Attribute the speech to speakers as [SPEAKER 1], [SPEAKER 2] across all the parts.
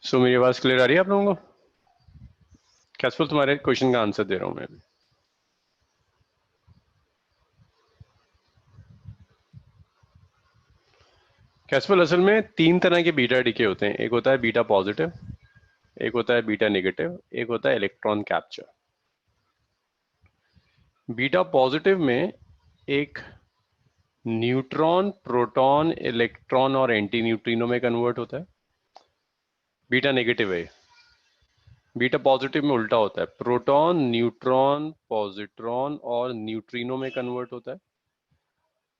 [SPEAKER 1] सो मेरी आवाज क्लियर आ रही है आप लोगों को? कैसफुल तुम्हारे क्वेश्चन का आंसर दे रहा हूं मैं अभी। कैसफुल असल में तीन तरह के बीटा डीके होते हैं। एक होता है बीटा पॉजिटिव, एक होता है बीटा नेगेटिव, एक होता है इलेक्ट्रॉन कैप्चर। बीटा पॉजिटिव में एक न्यूट्रॉन प्रोटॉन इलेक्ट्रॉन और एंटी न्यूट्रिनो में कन्वर्ट होता है। बीटा नेगेटिव है। बीटा पॉजिटिव में उल्टा होता है, प्रोटॉन न्यूट्रॉन पॉजिट्रॉन और न्यूट्रिनो में कन्वर्ट होता है।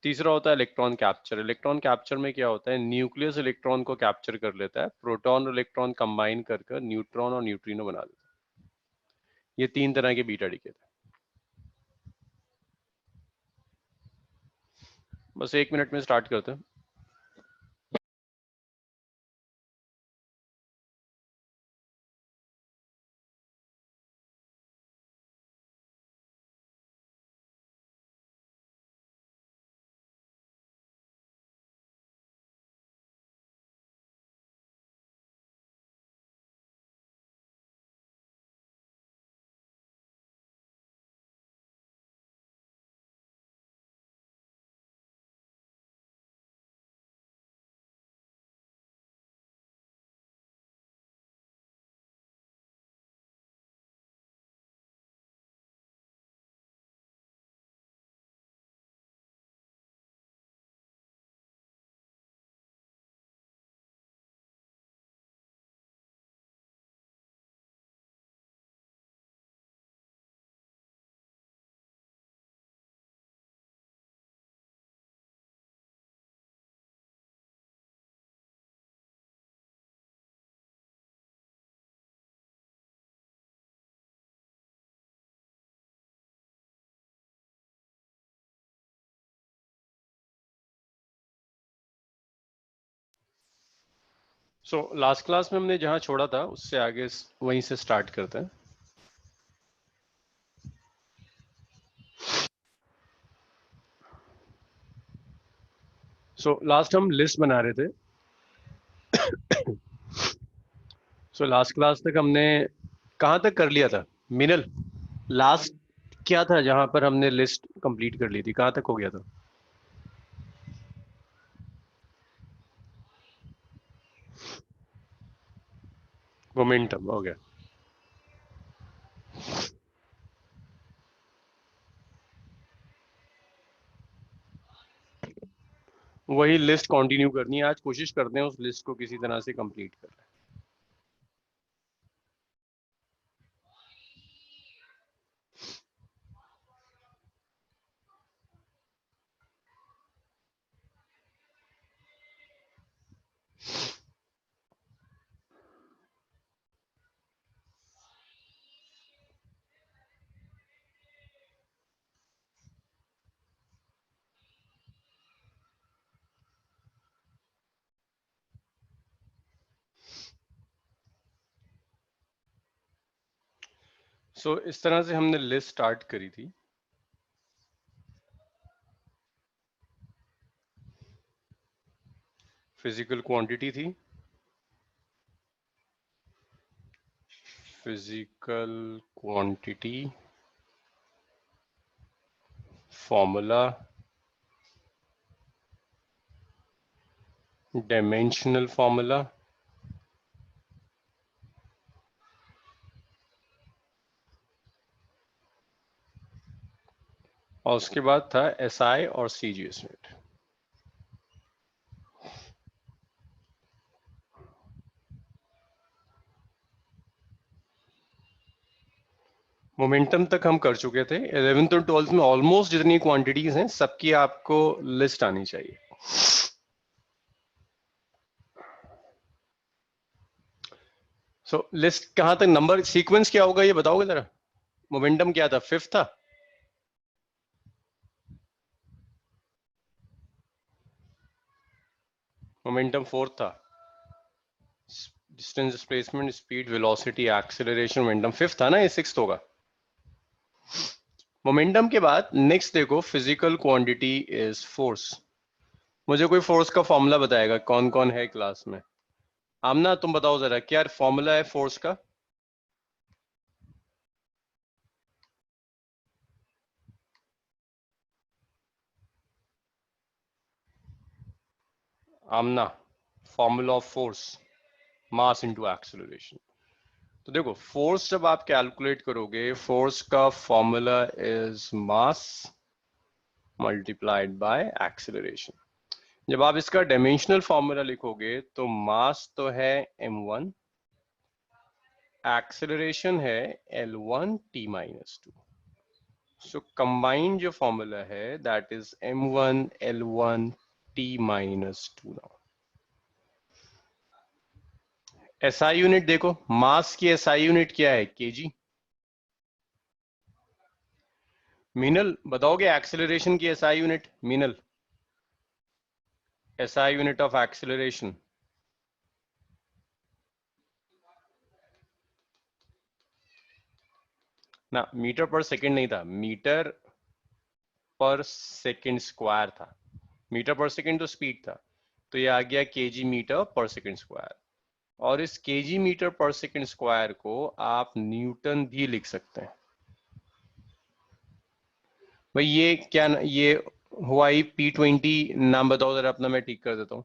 [SPEAKER 1] तीसरा होता है इलेक्ट्रॉन कैप्चर। इलेक्ट्रॉन कैप्चर में क्या होता है, न्यूक्लियस इलेक्ट्रॉन को कैप्चर कर लेता है, प्रोटॉन और इलेक्ट्रॉन कंबाइन कर न्यूट्रॉन और न्यूट्रिनो बना देता है। ये तीन तरह के बीटा डीके थे। बस 1 मिनट में स्टार्ट करते हैं। सो लास्ट क्लास में हमने जहां छोड़ा था उससे आगे वहीं से स्टार्ट करते हैं। सो लास्ट हम लिस्ट बना रहे थे। सो लास्ट क्लास तक हमने कहां तक कर लिया था मिनल? लास्ट क्या था जहां पर हमने लिस्ट कंप्लीट कर ली थी, कहां तक हो गया था? मोमेंटम हो गया। वही लिस्ट कंटिन्यू करनी है। आज कोशिश करते हैं उस लिस्ट को किसी तरह से कंप्लीट कर लें। सो इस तरह से हमने लिस्ट स्टार्ट करी थी। फिजिकल क्वांटिटी थी, physical quantity formula, dimensional formula, और उसके बाद था एसआई और सीजीएस रेट। मोमेंटम तक हम कर चुके थे। 11th और 12th में ऑलमोस्ट जितनी क्वांटिटीज हैं सबकी आपको लिस्ट आनी चाहिए। सो लिस्ट कहां तक, नंबर सीक्वेंस क्या होगा ये बताओगे जरा? मोमेंटम क्या था, 5th था? मोमेंटम 4th था। Distance, displacement, speed, velocity, acceleration, momentum 5th था ना, ये 6th होगा। मोमेंटम के बाद नेक्स्ट देखो, फिजिकल क्वांटिटी इज फोर्स। मुझे कोई फोर्स का फॉर्मूला बताएगा? कौन कौन है क्लास में? आमना तुम बताओ जरा क्या फॉर्मूला है फोर्स का? Aamna, formula of force, mass into acceleration. तो देखो फोर्स जब आप कैलकुलेट करोगे, फोर्स का formula is mass multiplied by acceleration. जब आप इसका डायमेंशनल फॉर्मूला लिखोगे तो मास तो है m1, एक्सेलरेशन है l1 t-2। सो कंबाइंड जो फॉर्मूला है that is m1 l1 t-2। Now SI unit देखो, मास की एसआई यूनिट क्या है? केजी। मीनल बताओगे एक्सेलरेशन की SI unit? Meenal, SI unit of acceleration. ना, मीटर पर सेकंड नहीं था, मीटर पर सेकंड स्क्वायर था। मीटर पर सेकंड तो स्पीड था, तो ये आ गया केजी मीटर पर सेकंड स्क्वायर। और इस केजी मीटर पर सेकंड स्क्वायर को आप न्यूटन भी लिख सकते हैं। भाई ये क्या ये हुआ ही P20, नाम बताओ जरा अपना, मैं ठीक कर देता हूँ।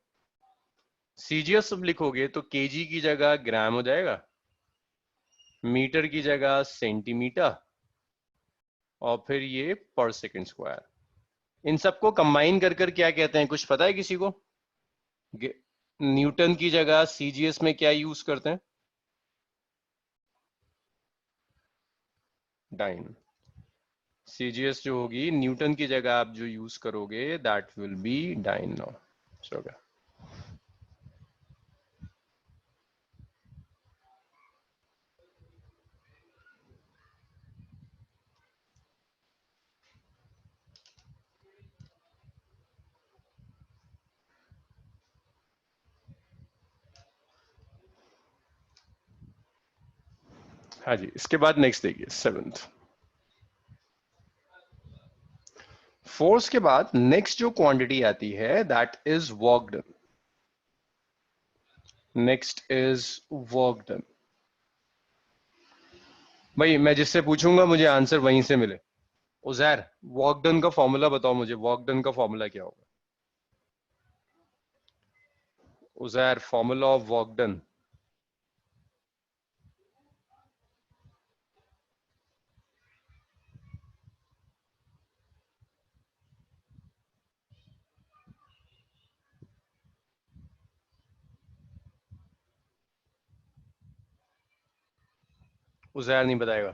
[SPEAKER 1] सीजीएस सब लिखोगे तो केजी की जगह ग्राम हो जाएगा, मीटर की जगह सेंटीमीटर, और फिर ये पर सेकंड स्क्वायर। इन सबको कंबाइन कर कर क्या कहते हैं, कुछ पता है किसी को? न्यूटन की जगह सीजीएस में क्या यूज करते हैं? डाइन। सीजीएस जो होगी न्यूटन की जगह आप जो यूज करोगे that will be dine. Now सो गया। हाँ जी, इसके बाद नेक्स्ट देखिए सेवेंथ। फोर्स के बाद नेक्स्ट जो क्वांटिटी आती है that is work done. Next is work done. भाई मैं जिससे पूछूंगा मुझे आंसर वहीं से मिले। उजैर, वर्क डन का फॉर्मूला बताओ मुझे, वर्क डन का फॉर्मूला क्या होगा? Uzair, formula of work done. Uzair नहीं बताएगा?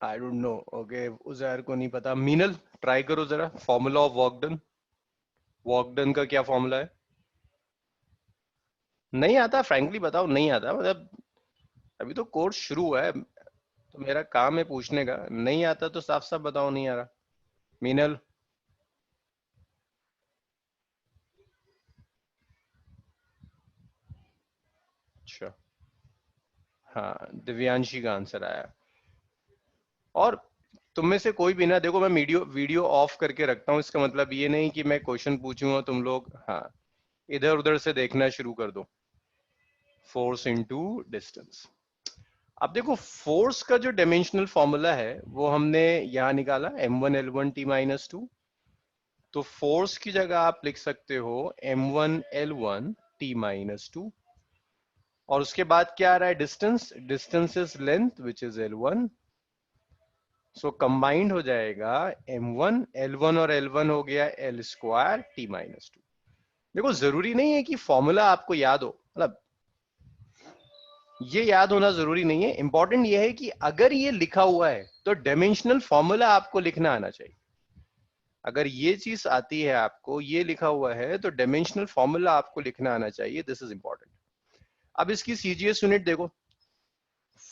[SPEAKER 1] I don't know. Okay, Uzair को नहीं पता। मीनल ट्राई करो जरा, formula of work done. Work done का क्या फॉर्मूला है? नहीं आता? फ्रैंकली बताओ, नहीं आता मतलब, अभी तो कोर्स शुरू हुआ है, तो मेरा काम है पूछने का। नहीं आता तो साफ साफ बताओ नहीं आ रहा। मीनल। अच्छा, हाँ दिव्यांशी का आंसर आया। और तुम में से कोई भी ना, देखो मैं वीडियो वीडियो ऑफ करके रखता हूँ, इसका मतलब ये नहीं कि मैं क्वेश्चन पूछूंगा तुम लोग हाँ इधर उधर से देखना शुरू कर दो। Force into distance. अब देखो फोर्स का जो डायमेंशनल फॉर्मूला है वो हमने यहां निकाला, m1 l1 t-2। तो फोर्स की जगह आप लिख सकते हो m1 l1 t-2। और उसके बाद क्या आ रहा है? Distance. Distance is length which is l1। So combined हो जाएगा m1 l1 और l1 हो गया l² t-2। देखो जरूरी नहीं है कि फॉर्मूला आपको याद हो, मतलब ये याद होना जरूरी नहीं है। इंपॉर्टेंट ये है कि अगर ये लिखा हुआ है तो डायमेंशनल फॉर्मूला आपको लिखना आना चाहिए। अगर ये चीज आती है, आपको ये लिखा हुआ है, तो डायमेंशनल फॉर्मूला आपको लिखना आना चाहिए। This is important. अब इसकी सीजीएस यूनिट देखो,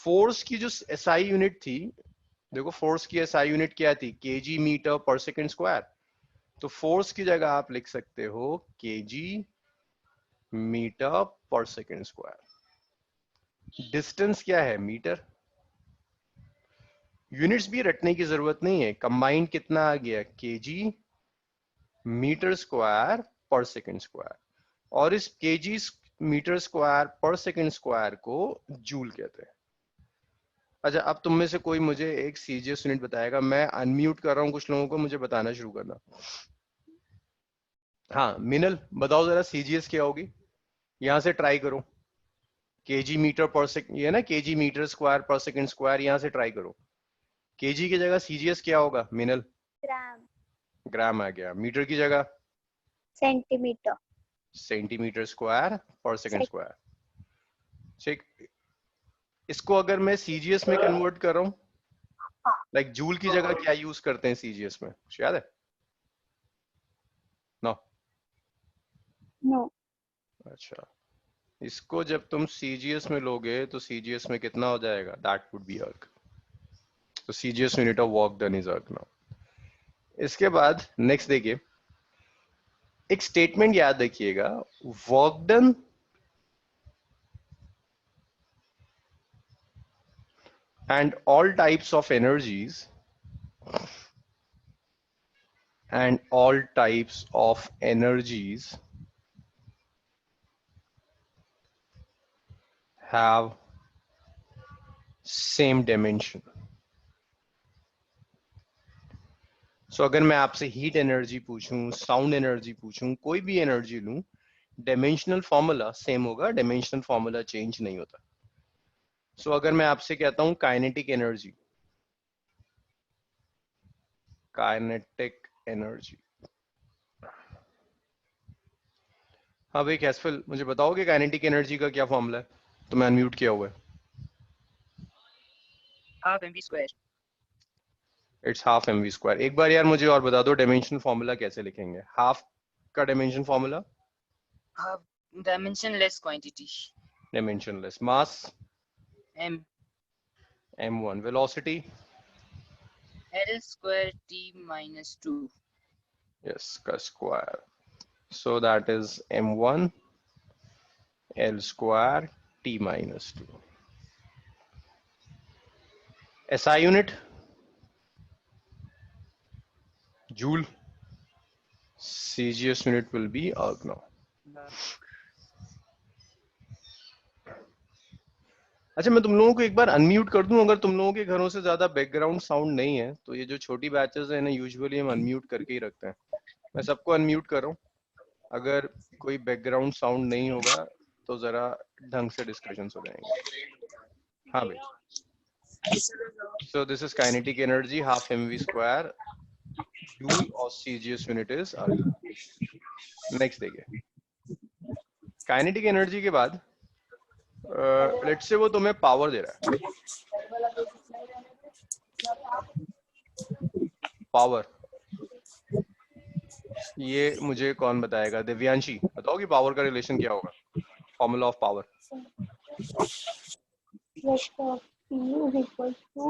[SPEAKER 1] फोर्स की जो एसआई यूनिट थी, देखो फोर्स की एसआई यूनिट क्या थी? केजी मीटर पर सेकंड स्क्वायर। तो फोर्स की जगह आप लिख सकते हो केजी मीटर पर सेकंड स्क्वायर। डिस्टेंस क्या है? मीटर। यूनिट्स भी रटने की जरूरत नहीं है, कंबाइंड कितना आ गया? केजी मीटर स्क्वायर पर सेकंड स्क्वायर। और इस केजी मीटर स्क्वायर पर सेकंड स्क्वायर को जूल कहते हैं। अच्छा, अब तुम में से कोई मुझे एक सीजीएस यूनिट बताएगा। मैं अनम्यूट कर रहा हूं कुछ लोगों को, मुझे बताना शुरू करना। हाँ मिनल बताओ जरा, सीजीएस क्या होगी? यहां से ट्राई करो। केजी मीटर पर सेकंड, ये ना केजी मीटर स्क्वायर पर सेकंड स्क्वायर, यहां से ट्राई करो। केजी की जगह सीजीएस क्या होगा मिनल?
[SPEAKER 2] ग्राम।
[SPEAKER 1] ग्राम आ गया। मीटर की जगह
[SPEAKER 2] सेंटीमीटर।
[SPEAKER 1] सेंटीमीटर स्क्वायर पर सेकंड स्क्वायर। ठीक, इसको अगर मैं सीजीएस में कन्वर्ट कर रहा हूं, लाइक जूल की जगह क्या यूज करते हैं सीजीएस में, कुछ याद है? नो।
[SPEAKER 2] नो।
[SPEAKER 1] अच्छा, इसको जब तुम सीजीएस में लोगे तो सीजीएस में कितना हो जाएगा? दैट वुड बी अर्क। तो CGS unit of work done is अर्क नाउ। इसके बाद नेक्स्ट देखिए, एक स्टेटमेंट याद रखिएगा, work done and all types of energies have same dimension. So अगर मैं आपसे हीट एनर्जी पूछूं, साउंड एनर्जी पूछूं, कोई भी एनर्जी लूं, डायमेंशनल फॉर्मूला सेम होगा, डायमेंशनल फॉर्मूला चेंज नहीं होता। सो अगर मैं आपसे कहता हूं काइनेटिक एनर्जी, हाँ भाई कैसफिल, मुझे बताओगे काइनेटिक एनर्जी का क्या फॉर्मूला है? तो मैं अनम्यूट किया हुआ है।
[SPEAKER 3] Half mv square.
[SPEAKER 1] It's half mv square. एक बार यार मुझे और बता दो, डायमेंशन फॉर्मूला कैसे लिखेंगे? हाफ का dimension formula?
[SPEAKER 3] Half dimensionless quantity.
[SPEAKER 1] Dimensionless. Mass?
[SPEAKER 3] m
[SPEAKER 1] m1। Velocity?
[SPEAKER 3] l square t minus 2।
[SPEAKER 1] Yes, का square. So that is m1 l square t minus 2। SI unit? Joule. CGS unit will be arc now. अच्छा, मैं तुम लोगों को एक बार unmute कर दूं, अगर तुम लोगों के घरों से ज्यादा बैकग्राउंड साउंड नहीं है तो। ये जो छोटी बैचेस है ना, यूजुअली हम अनम्यूट करके ही रखते हैं। मैं सबको अनम्यूट कर रहा हूँ, अगर कोई बैकग्राउंड साउंड नहीं होगा तो जरा ढंग से डिस्कशन हो जाएंगे। हाँ भाई, so this is kinetic energy half mv square joule और सीजीएस यूनिट इज अर्क। नेक्स्ट देखिए, काइनेटिक एनर्जी के बाद लेट्स से वो तुम्हें पावर दे रहा है। पावर, ये मुझे कौन बताएगा? दिव्यांशी बताओ कि पावर का रिलेशन क्या होगा? Formula of power.
[SPEAKER 2] P is equal to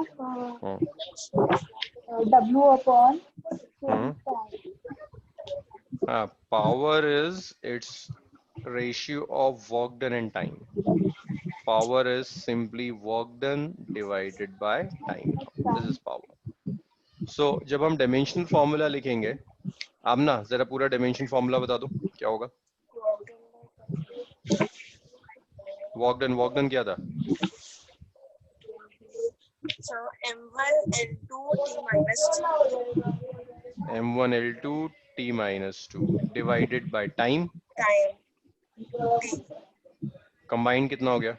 [SPEAKER 2] W upon
[SPEAKER 1] हाँ, power is it's ratio of work done and time. Power is simply work done divided by time. This is power. So जब हम dimensional formula लिखेंगे, आप ना जरा पूरा dimension formula बता दो क्या होगा? वर्क डन क्या था?
[SPEAKER 4] So m1 l2 t minus 2.
[SPEAKER 1] m1 l2 t minus 2 divided by time
[SPEAKER 4] T.
[SPEAKER 1] Combine कितना हो गया?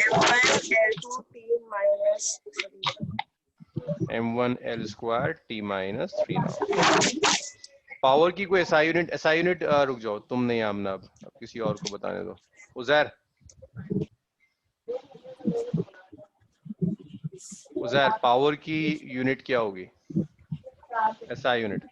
[SPEAKER 4] m1 l2 t minus 3.
[SPEAKER 1] m1 l square t minus 3। Now power की कोई एसआई यूनिट रुक जाओ, तुम नहीं आमना, अब किसी और को बताने दो। उजैर पावर की यूनिट क्या होगी? SI unit.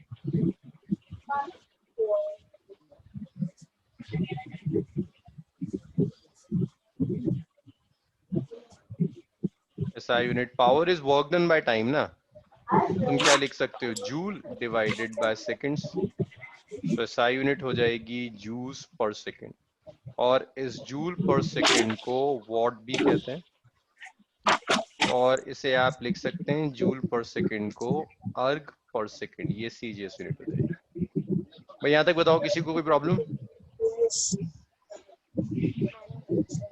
[SPEAKER 1] SI unit, power is work done by time ना, तुम क्या लिख सकते हो? Joule divided by seconds. तो एसआई यूनिट हो जाएगी जूल्स पर सेकंड, और इस जूल पर सेकंड को वॉट भी कहते हैं, और इसे आप लिख सकते हैं जूल पर सेकंड को अर्ग पर सेकंड। ये सीजीएस यूनिट हो जाएगी। भाई यहाँ तक बताओ, किसी को कोई प्रॉब्लम?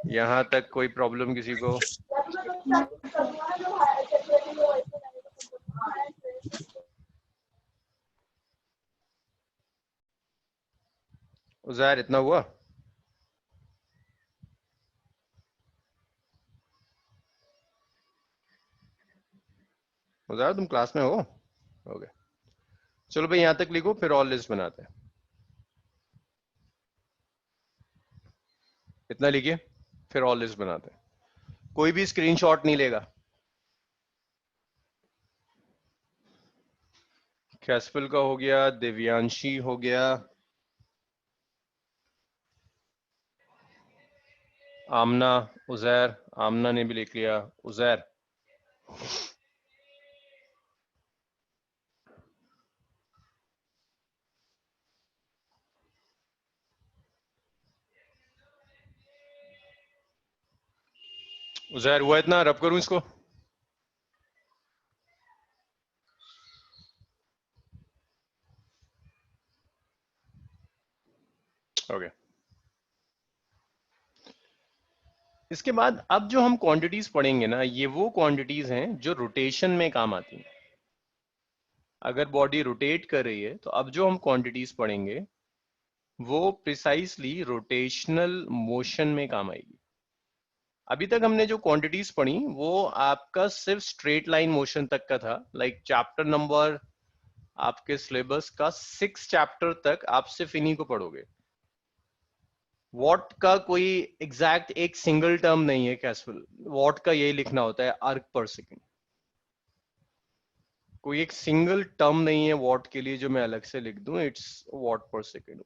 [SPEAKER 1] यहाँ तक कोई प्रॉब्लम किसी को? उज़ैर इतना हुआ? उज़ैर तुम क्लास में हो? ओके चलो भाई यहाँ तक लिखो, फिर और लिस्ट बनाते हैं। इतना लिखिए, फिर और लिस्ट बनाते हैं। कोई भी स्क्रीनशॉट नहीं लेगा। कैस्पल का हो गया, दिव्यांशी हो गया, आमना, उज़ैर, आमना ने भी लिख लिया, उज़ैर उज़ैर हुआ इतना? रब करूं इसको? ओके इसके बाद अब जो हम क्वांटिटीज पढ़ेंगे ना, ये वो क्वांटिटीज हैं जो रोटेशन में काम आती हैं। अगर बॉडी रोटेट कर रही है तो अब जो हम क्वांटिटीज पढ़ेंगे वो प्रिसाइसली रोटेशनल मोशन में काम आएगी। अभी तक हमने जो क्वांटिटीज पढ़ी वो आपका सिर्फ स्ट्रेट लाइन मोशन तक का था। लाइक चैप्टर नंबर आपके सिलेबस का 6 चैप्टर तक आप सिर्फ इन्हीं को पढ़ोगे। वॉट का कोई एग्जैक्ट एक सिंगल टर्म नहीं है कैस्पल, वॉट का यही लिखना होता है, आर्क पर सेकेंड। कोई एक सिंगल टर्म नहीं है वॉट के लिए जो मैं अलग से लिख दूं, इट्स वॉट पर सेकेंड।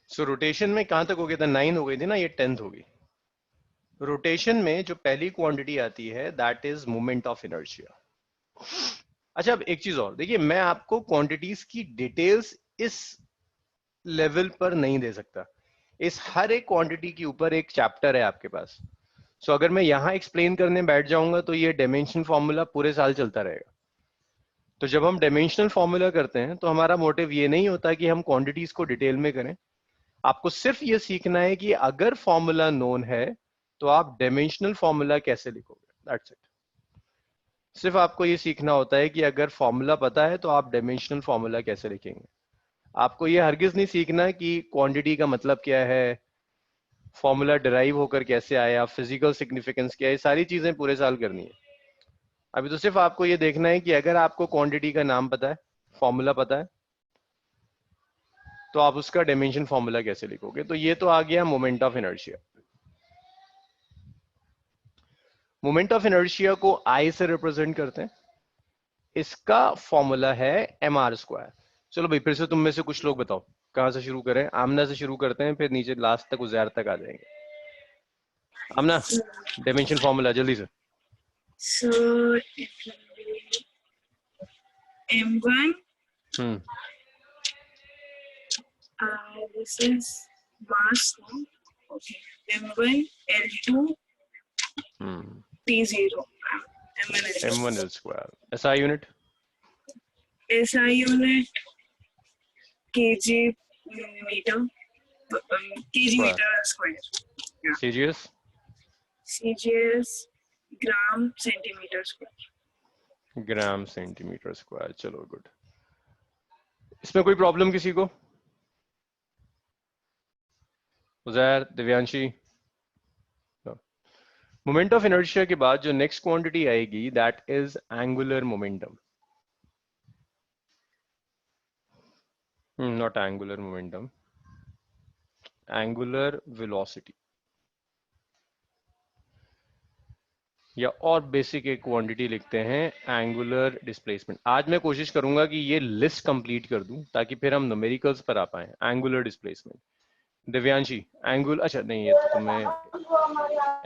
[SPEAKER 1] सो रोटेशन में कहां तक हो गया था? 9 हो गई थी ना, ये 10th होगी। रोटेशन में जो पहली क्वांटिटी आती है that is moment of inertia. अच्छा अब एक चीज और देखिए, मैं आपको क्वांटिटीज की डिटेल्स इस लेवल पर नहीं दे सकता। इस हर एक क्वांटिटी के ऊपर एक चैप्टर है आपके पास। सो अगर मैं यहां एक्सप्लेन करने बैठ जाऊंगा तो ये डायमेंशन फॉर्मूला पूरे साल चलता रहेगा। तो जब हम डायमेंशनल फॉर्मूला करते हैं तो हमारा मोटिव ये नहीं होता कि हम क्वांटिटीज को डिटेल में करें। आपको सिर्फ ये सीखना है कि अगर फॉर्मूला नोन है तो आप डायमेंशनल फॉर्मूला कैसे लिखोगे, दैट्स इट। सिर्फ आपको ये सीखना होता है कि अगर फॉर्मूला पता है तो आप डायमेंशनल फॉर्मूला कैसे लिखेंगे। आपको ये हरगिज नहीं सीखना कि क्वांटिटी का मतलब क्या है, फॉर्मूला डिराइव होकर कैसे आया, फिजिकल सिग्निफिकेंस क्या है, सारी चीजें पूरे साल करनी है। अभी तो सिर्फ आपको ये देखना है कि अगर आपको क्वांटिटी का नाम पता है, फॉर्मूला पता है, तो आप उसका डायमेंशन फॉर्मूला कैसे लिखोगे। तो ये तो आ गया moment of inertia. Moment of inertia को आई से रिप्रेजेंट करते हैं। इसका फॉर्मूला है mr²। चलो भाई फिर से तुम में से कुछ लोग बताओ कहां से शुरू करें। आमना से शुरू करते हैं, फिर नीचे लास्ट तक उज़ैर तक आ जाएंगे। आमना डायमेंशन फॉर्मूला जल्दी से।
[SPEAKER 4] So it will be M1. This is mass now. Okay. M1 L2 P0.
[SPEAKER 1] m1 L²। SI unit?
[SPEAKER 4] SI unit kg meter. Kg meter square. Yeah.
[SPEAKER 1] CGS?
[SPEAKER 4] CGS gram centimeter square.
[SPEAKER 1] Gram centimetre square. चलो good. इसमें कोई problem किसी को? Uzair, Divyanshi? Moment of inertia के बाद जो next quantity आएगी that is angular momentum. Not angular momentum, angular velocity, या और बेसिक एक क्वांटिटी लिखते हैं एंगुलर डिस्प्लेसमेंट। आज मैं कोशिश करूंगा कि ये लिस्ट कंप्लीट कर दूं ताकि फिर हम न्यूमेरिकल्स पर आ पाए। Angular displacement. दिव्यांशी एंगुलर, अच्छा नहीं, ये तो तुम्हें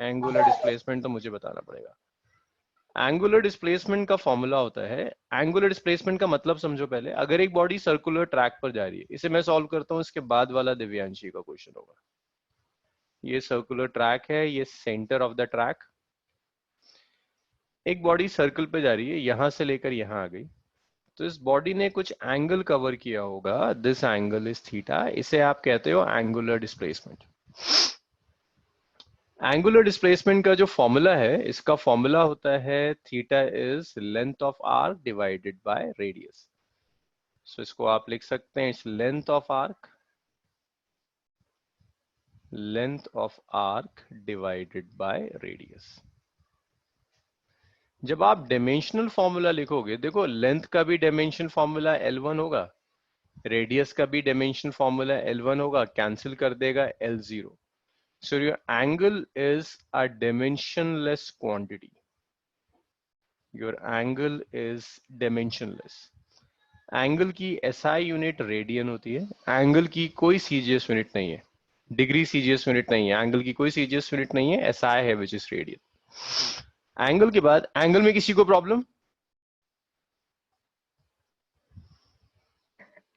[SPEAKER 1] एंगुलर डिस्प्लेसमेंट तो मुझे बताना पड़ेगा। एंगुलर डिस्प्लेसमेंट का फॉर्मूला होता है, एंगुलर डिस्प्लेसमेंट का मतलब समझो पहले। अगर एक बॉडी सर्कुलर ट्रैक पर जा रही है, इसे मैं सॉल्व करता हूं, इसके बाद वाला दिव्यांशी का क्वेश्चन होगा। ये सर्कुलर ट्रैक है, ये सेंटर ऑफ द ट्रैक। एक बॉडी सर्कल पे जा रही है, यहां से लेकर यहां आ गई, तो इस बॉडी ने कुछ एंगल कवर किया होगा, दिस एंगल इज थीटा, इसे आप कहते हो एंगुलर डिस्प्लेसमेंट। एंगुलर डिस्प्लेसमेंट का जो फॉर्मूला है, इसका फॉर्मूला होता है theta is length of arc divided by radius. So इसको आप लिख सकते हैं, it's length of arc divided by radius. जब आप डायमेंशनल फॉर्मूला लिखोगे, देखो लेंथ का भी डायमेंशन फॉर्मूला L1 होगा, रेडियस का भी डायमेंशन फॉर्मूला L1 होगा, कैंसिल कर देगा L0। So your angle is a dimensionless quantity. Your angle is dimensionless. Angle की SI यूनिट रेडियन होती है, एंगल की कोई CGS यूनिट नहीं है, डिग्री CGS यूनिट नहीं है, एंगल की कोई CGS यूनिट नहीं है, SI है विच इज रेडियन। एंगल के बाद एंगल में किसी को प्रॉब्लम?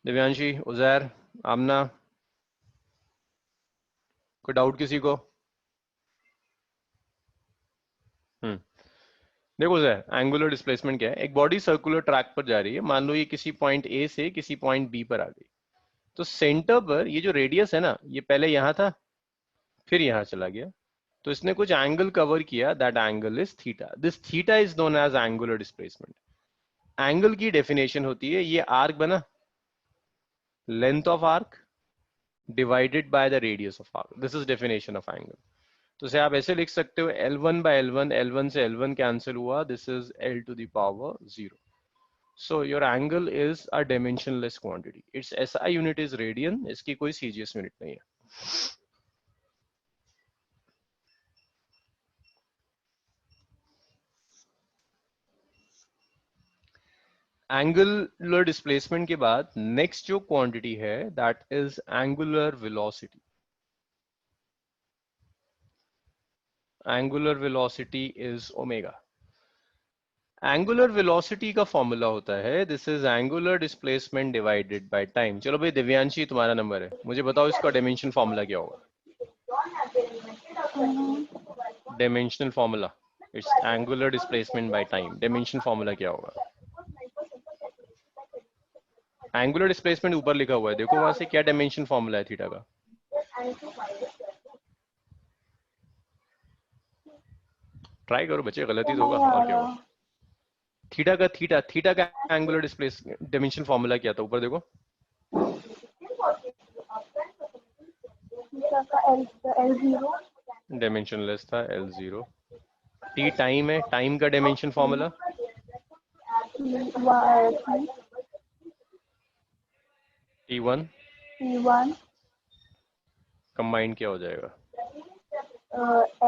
[SPEAKER 1] दिव्यांशी, उजैर, आमना, कोई डाउट किसी को? देखो सर, एंगुलर डिस्प्लेसमेंट क्या है? एक बॉडी सर्कुलर ट्रैक पर जा रही है, मान लो ये किसी पॉइंट ए से किसी पॉइंट बी पर आ गई, तो सेंटर पर ये जो रेडियस है ना, ये पहले यहां था, फिर यहां चला गया, तो इसने कुछ एंगल कवर किया, that angle is theta. This theta is known as angular displacement. Angle की डेफिनेशन होती है, ये आर्क बना, length of arc divided by the radius of arc, this is definition of angle. तो इसे आप ऐसे लिख सकते हो, L1 by L1, L1 से L1 कैंसिल हुआ, this is L to the power 0. So your angle is a dimensionless quantity. Its SI unit is radian, इसकी कोई CGS यूनिट नहीं है। एंगुलर डिस्प्लेसमेंट के बाद नेक्स्ट जो क्वांटिटी है, that is angular velocity. Angular velocity is omega. Angular velocity का formula होता है, this is angular displacement divided by time. चलो भाई दिव्यांशी, तुम्हारा नंबर है, मुझे बताओ इसका डायमेंशन फॉर्मूला क्या होगा? Dimensional formula, it's angular displacement by time, dimension formula क्या होगा? एंगुलर डिस्प्लेसमेंट ऊपर लिखा हुआ है, देखो वहां से क्या डायमेंशन फॉर्मूला है थीटा का। ट्राई करो बच्चे, गलती तो होगा और क्या होगा। थीटा का एंगुलर डिस्प्लेस डायमेंशन फॉर्मूला क्या था, ऊपर देखो।
[SPEAKER 2] L0
[SPEAKER 1] डायमेंशन लेस था, L0। टी टाइम है, टाइम का dimension formula T1
[SPEAKER 2] T1
[SPEAKER 1] combined क्या हो जाएगा?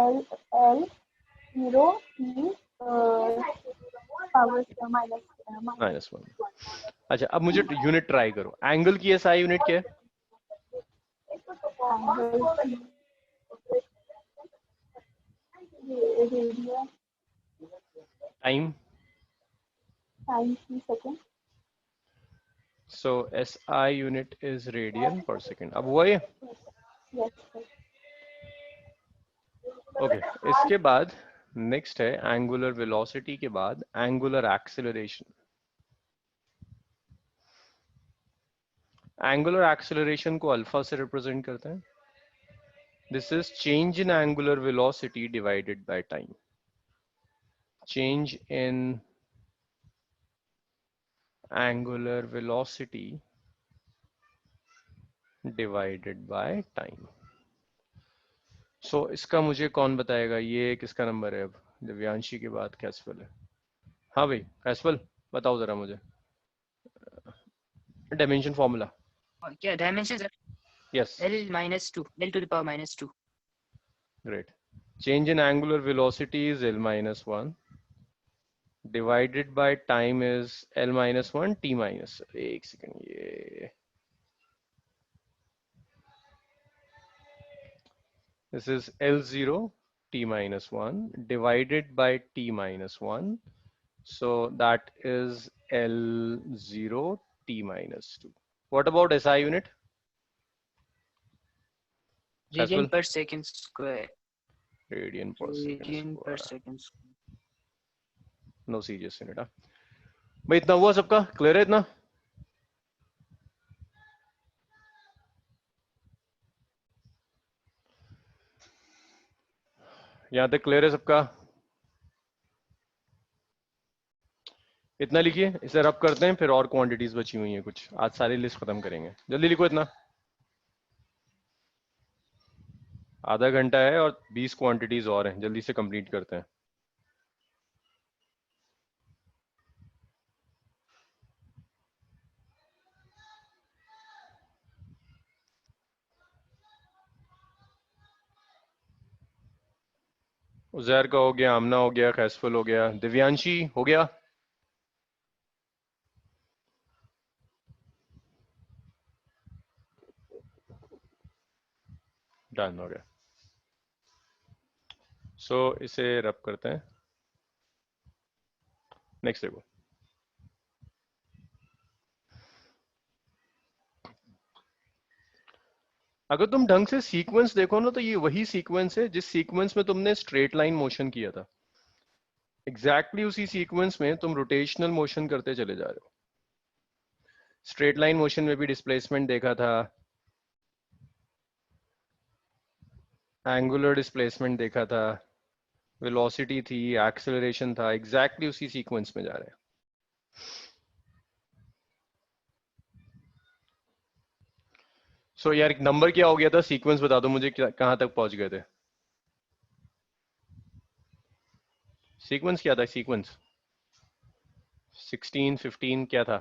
[SPEAKER 2] L0 T power
[SPEAKER 1] -1। अच्छा, अब मुझे यूनिट ट्राई करो, एंगल की SI यूनिट क्या है? टाइम
[SPEAKER 2] की second.
[SPEAKER 1] So SI unit is radian पर सेकेंड। अब हुआ ये? ओके, इसके बाद नेक्स्ट है एंगुलर वेलोसिटी के बाद एंगुलर एक्सेलरेशन। एंगुलर एक्सेलरेशन को अल्फा से रिप्रेजेंट करते हैं, this is change in angular velocity divided by time. Change in angular velocity divided by time. So इसका मुझे कौन बताएगा, ये किसका नंबर है? अब दिव्यांशी के बाद कैसफल है। हाँ भाई कैसफल, बताओ जरा मुझे डायमेंशन फॉर्मूला।
[SPEAKER 3] क्या dimension?
[SPEAKER 1] Yes,
[SPEAKER 3] L-2, L to the power -2.
[SPEAKER 1] Great. Change in angular velocity is L-1 divided by time is L-1 T-, एक सेकंड, ये this is L0 t minus 1 divided by t minus 1. So that is L0 t minus 2. What about SI unit?
[SPEAKER 3] Radian
[SPEAKER 1] Faisal?
[SPEAKER 3] per second square.
[SPEAKER 1] Radian per second
[SPEAKER 3] Radian per
[SPEAKER 1] square.
[SPEAKER 3] second square.
[SPEAKER 1] No CGS unit. भाई इतना हुआ सबका? Clear है इतना? यहाँ तक clear है सबका? इतना लिखिए, इसे रब करते हैं, फिर और क्वांटिटीज बची हुई हैं कुछ, आज सारी लिस्ट खत्म करेंगे। जल्दी लिखो इतना। आधा घंटा है और 20 क्वांटिटीज और हैं, जल्दी से कंप्लीट करते हैं। उजैर का हो गया, आमना हो गया, खैसफुल हो गया, दिव्यांशी हो गया। डन हो गया। सो इसे रब करते हैं। नेक्स्ट देखो, अगर तुम ढंग से सीक्वेंस देखो ना तो ये वही सीक्वेंस है जिस सीक्वेंस में तुमने स्ट्रेट लाइन मोशन किया था। एग्जैक्टली उसी सीक्वेंस में तुम रोटेशनल मोशन करते चले जा रहे हो। स्ट्रेट लाइन मोशन में भी डिस्प्लेसमेंट देखा था, एंगुलर डिस्प्लेसमेंट देखा था, वेलोसिटी थी, एक्सेलरेशन था, एग्जैक्टली उसी सीक्वेंस में जा रहे हैं। सो यार एक नंबर क्या हो गया था, सीक्वेंस बता दो मुझे, कहां तक पहुंच गए थे? सीक्वेंस क्या था? सीक्वेंस 16, 15 क्या था?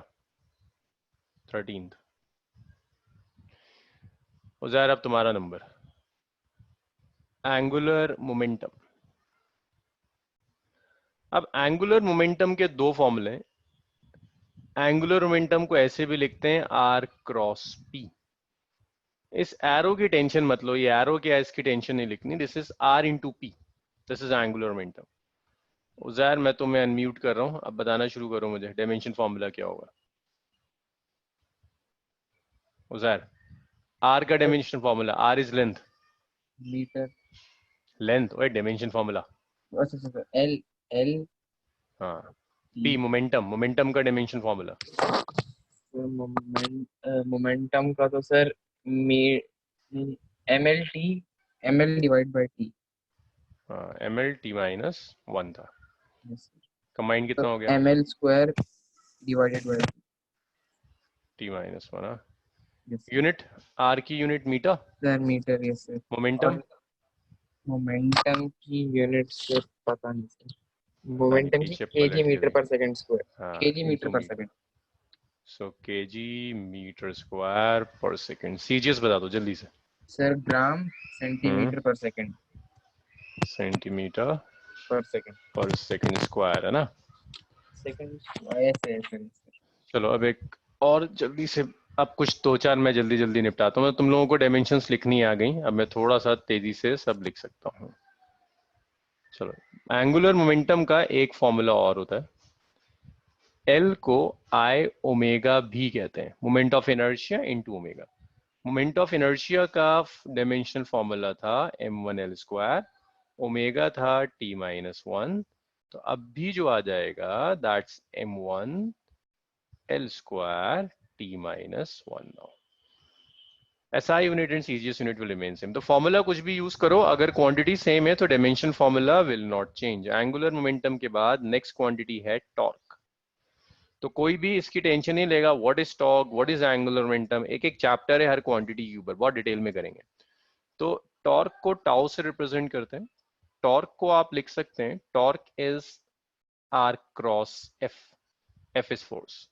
[SPEAKER 1] 13। उजैर अब तुम्हारा नंबर। Angular momentum. अब एंगुलर मोमेंटम के दो फॉर्मूले। एंगुलर मोमेंटम को ऐसे भी लिखते हैं आर क्रॉस पी। इस एरो की टेंशन मत लो, ये एरो क्या है इसकी टेंशन नहीं लिखनी। This is R into P, this is angular momentum. Uzair मैं तुम्हें अनम्यूट कर रहा हूं, अब बताना शुरू करो मुझे डायमेंशन फॉर्मूला क्या होगा। उजैर, आर का dimension formula, R is length.
[SPEAKER 5] Metre.
[SPEAKER 1] Length और डायमेंशन फॉर्मूला।
[SPEAKER 5] अच्छा, एल एल
[SPEAKER 1] हाँ, पी मोमेंटम, मोमेंटम का डायमेंशन फॉर्मूला।
[SPEAKER 5] मोमेंटम का तो sir M L divide by T.
[SPEAKER 1] हाँ, एम एल टी माइनस 1 था। कंबाइंड कितना
[SPEAKER 5] तो
[SPEAKER 1] हो गया?
[SPEAKER 5] M L square divided by
[SPEAKER 1] T minus 1।
[SPEAKER 5] Yes
[SPEAKER 1] unit, R की unit metre,
[SPEAKER 5] sir, metre. Yes sir.
[SPEAKER 1] Momentum.
[SPEAKER 5] और मोमेंटम की यूनिट सर पता नहीं सर।
[SPEAKER 1] पता नहीं,
[SPEAKER 5] मोमेंटम की
[SPEAKER 1] पीछे
[SPEAKER 5] केजी
[SPEAKER 1] पलट के
[SPEAKER 5] मीटर
[SPEAKER 1] देख।
[SPEAKER 5] पर सेकंड स्क्वायर।
[SPEAKER 1] हाँ,
[SPEAKER 5] केजी मीटर
[SPEAKER 1] इनटू
[SPEAKER 5] पर
[SPEAKER 1] मीटर।
[SPEAKER 5] सेकंड।
[SPEAKER 1] सो केजी मीटर स्क्वायर पर सेकंड। सीजीएस बता दो जल्दी से।
[SPEAKER 5] सर ग्राम सेंटीमीटर पर सेकंड।
[SPEAKER 1] सेंटीमीटर
[SPEAKER 5] पर सेकंड।
[SPEAKER 1] पर सेकंड स्क्वायर है ना?
[SPEAKER 5] सेकंड। Yes sir.
[SPEAKER 1] चलो अब एक और जल्दी से, अब कुछ दो चार मैं जल्दी जल्दी निपटाता हूँ। तुम लोगों को डायमेंशंस लिखनी आ गई, अब मैं थोड़ा सा तेजी से सब लिख सकता हूँ। चलो, एंगुलर मोमेंटम का एक फॉर्मूला और होता है, एल को आई ओमेगा भी कहते हैं, moment of inertia into omega. Moment of inertia का डायमेंशनल फॉर्मूला था m1 l स्क्वायर, ओमेगा था t माइनस 1। तो अब भी जो आ जाएगा that's m1 l square t minus 1। Now SI unit and CGS unit will remain same. तो formula कुछ भी यूज करो, अगर क्वांटिटी सेम है तो dimension formula will not change. Angular momentum के बाद नेक्स्ट क्वांटिटी है टॉर्क। तो कोई भी इसकी टेंशन नहीं लेगा, what is torque, what is angular momentum, एक एक चैप्टर है हर क्वांटिटी के ऊपर, बहुत डिटेल में करेंगे। तो टॉर्क को टाउ से रिप्रेजेंट करते हैं। टॉर्क को आप लिख सकते हैं, torque is R cross F. F is force,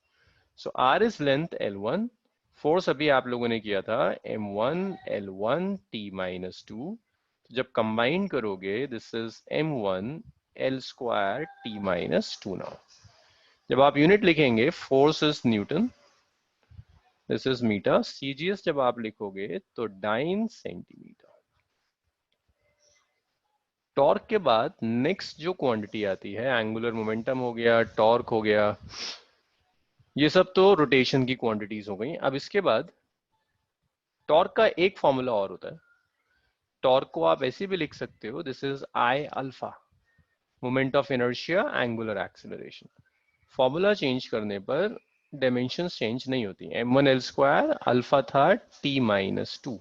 [SPEAKER 1] so R is length L1, force अभी आप लोगों ने किया था m1 L1 t माइनस 2। जब कंबाइन करोगे this is m1 l square t minus 2। Now जब आप यूनिट लिखेंगे, force is newton, this is metre. CGS जब आप लिखोगे तो डाइन सेंटीमीटर। टॉर्क के बाद नेक्स्ट जो क्वांटिटी आती है, एंगुलर मोमेंटम हो गया, टॉर्क हो गया, ये सब तो रोटेशन की क्वांटिटीज हो गई। अब इसके बाद टॉर्क का एक फॉर्मूला और होता है। टॉर्क को आप ऐसे भी लिख सकते हो, this is I alpha, moment of inertia, angular acceleration. Formula change करने पर डायमेंशंस चेंज नहीं होती। m1l² अल्फा था t-2,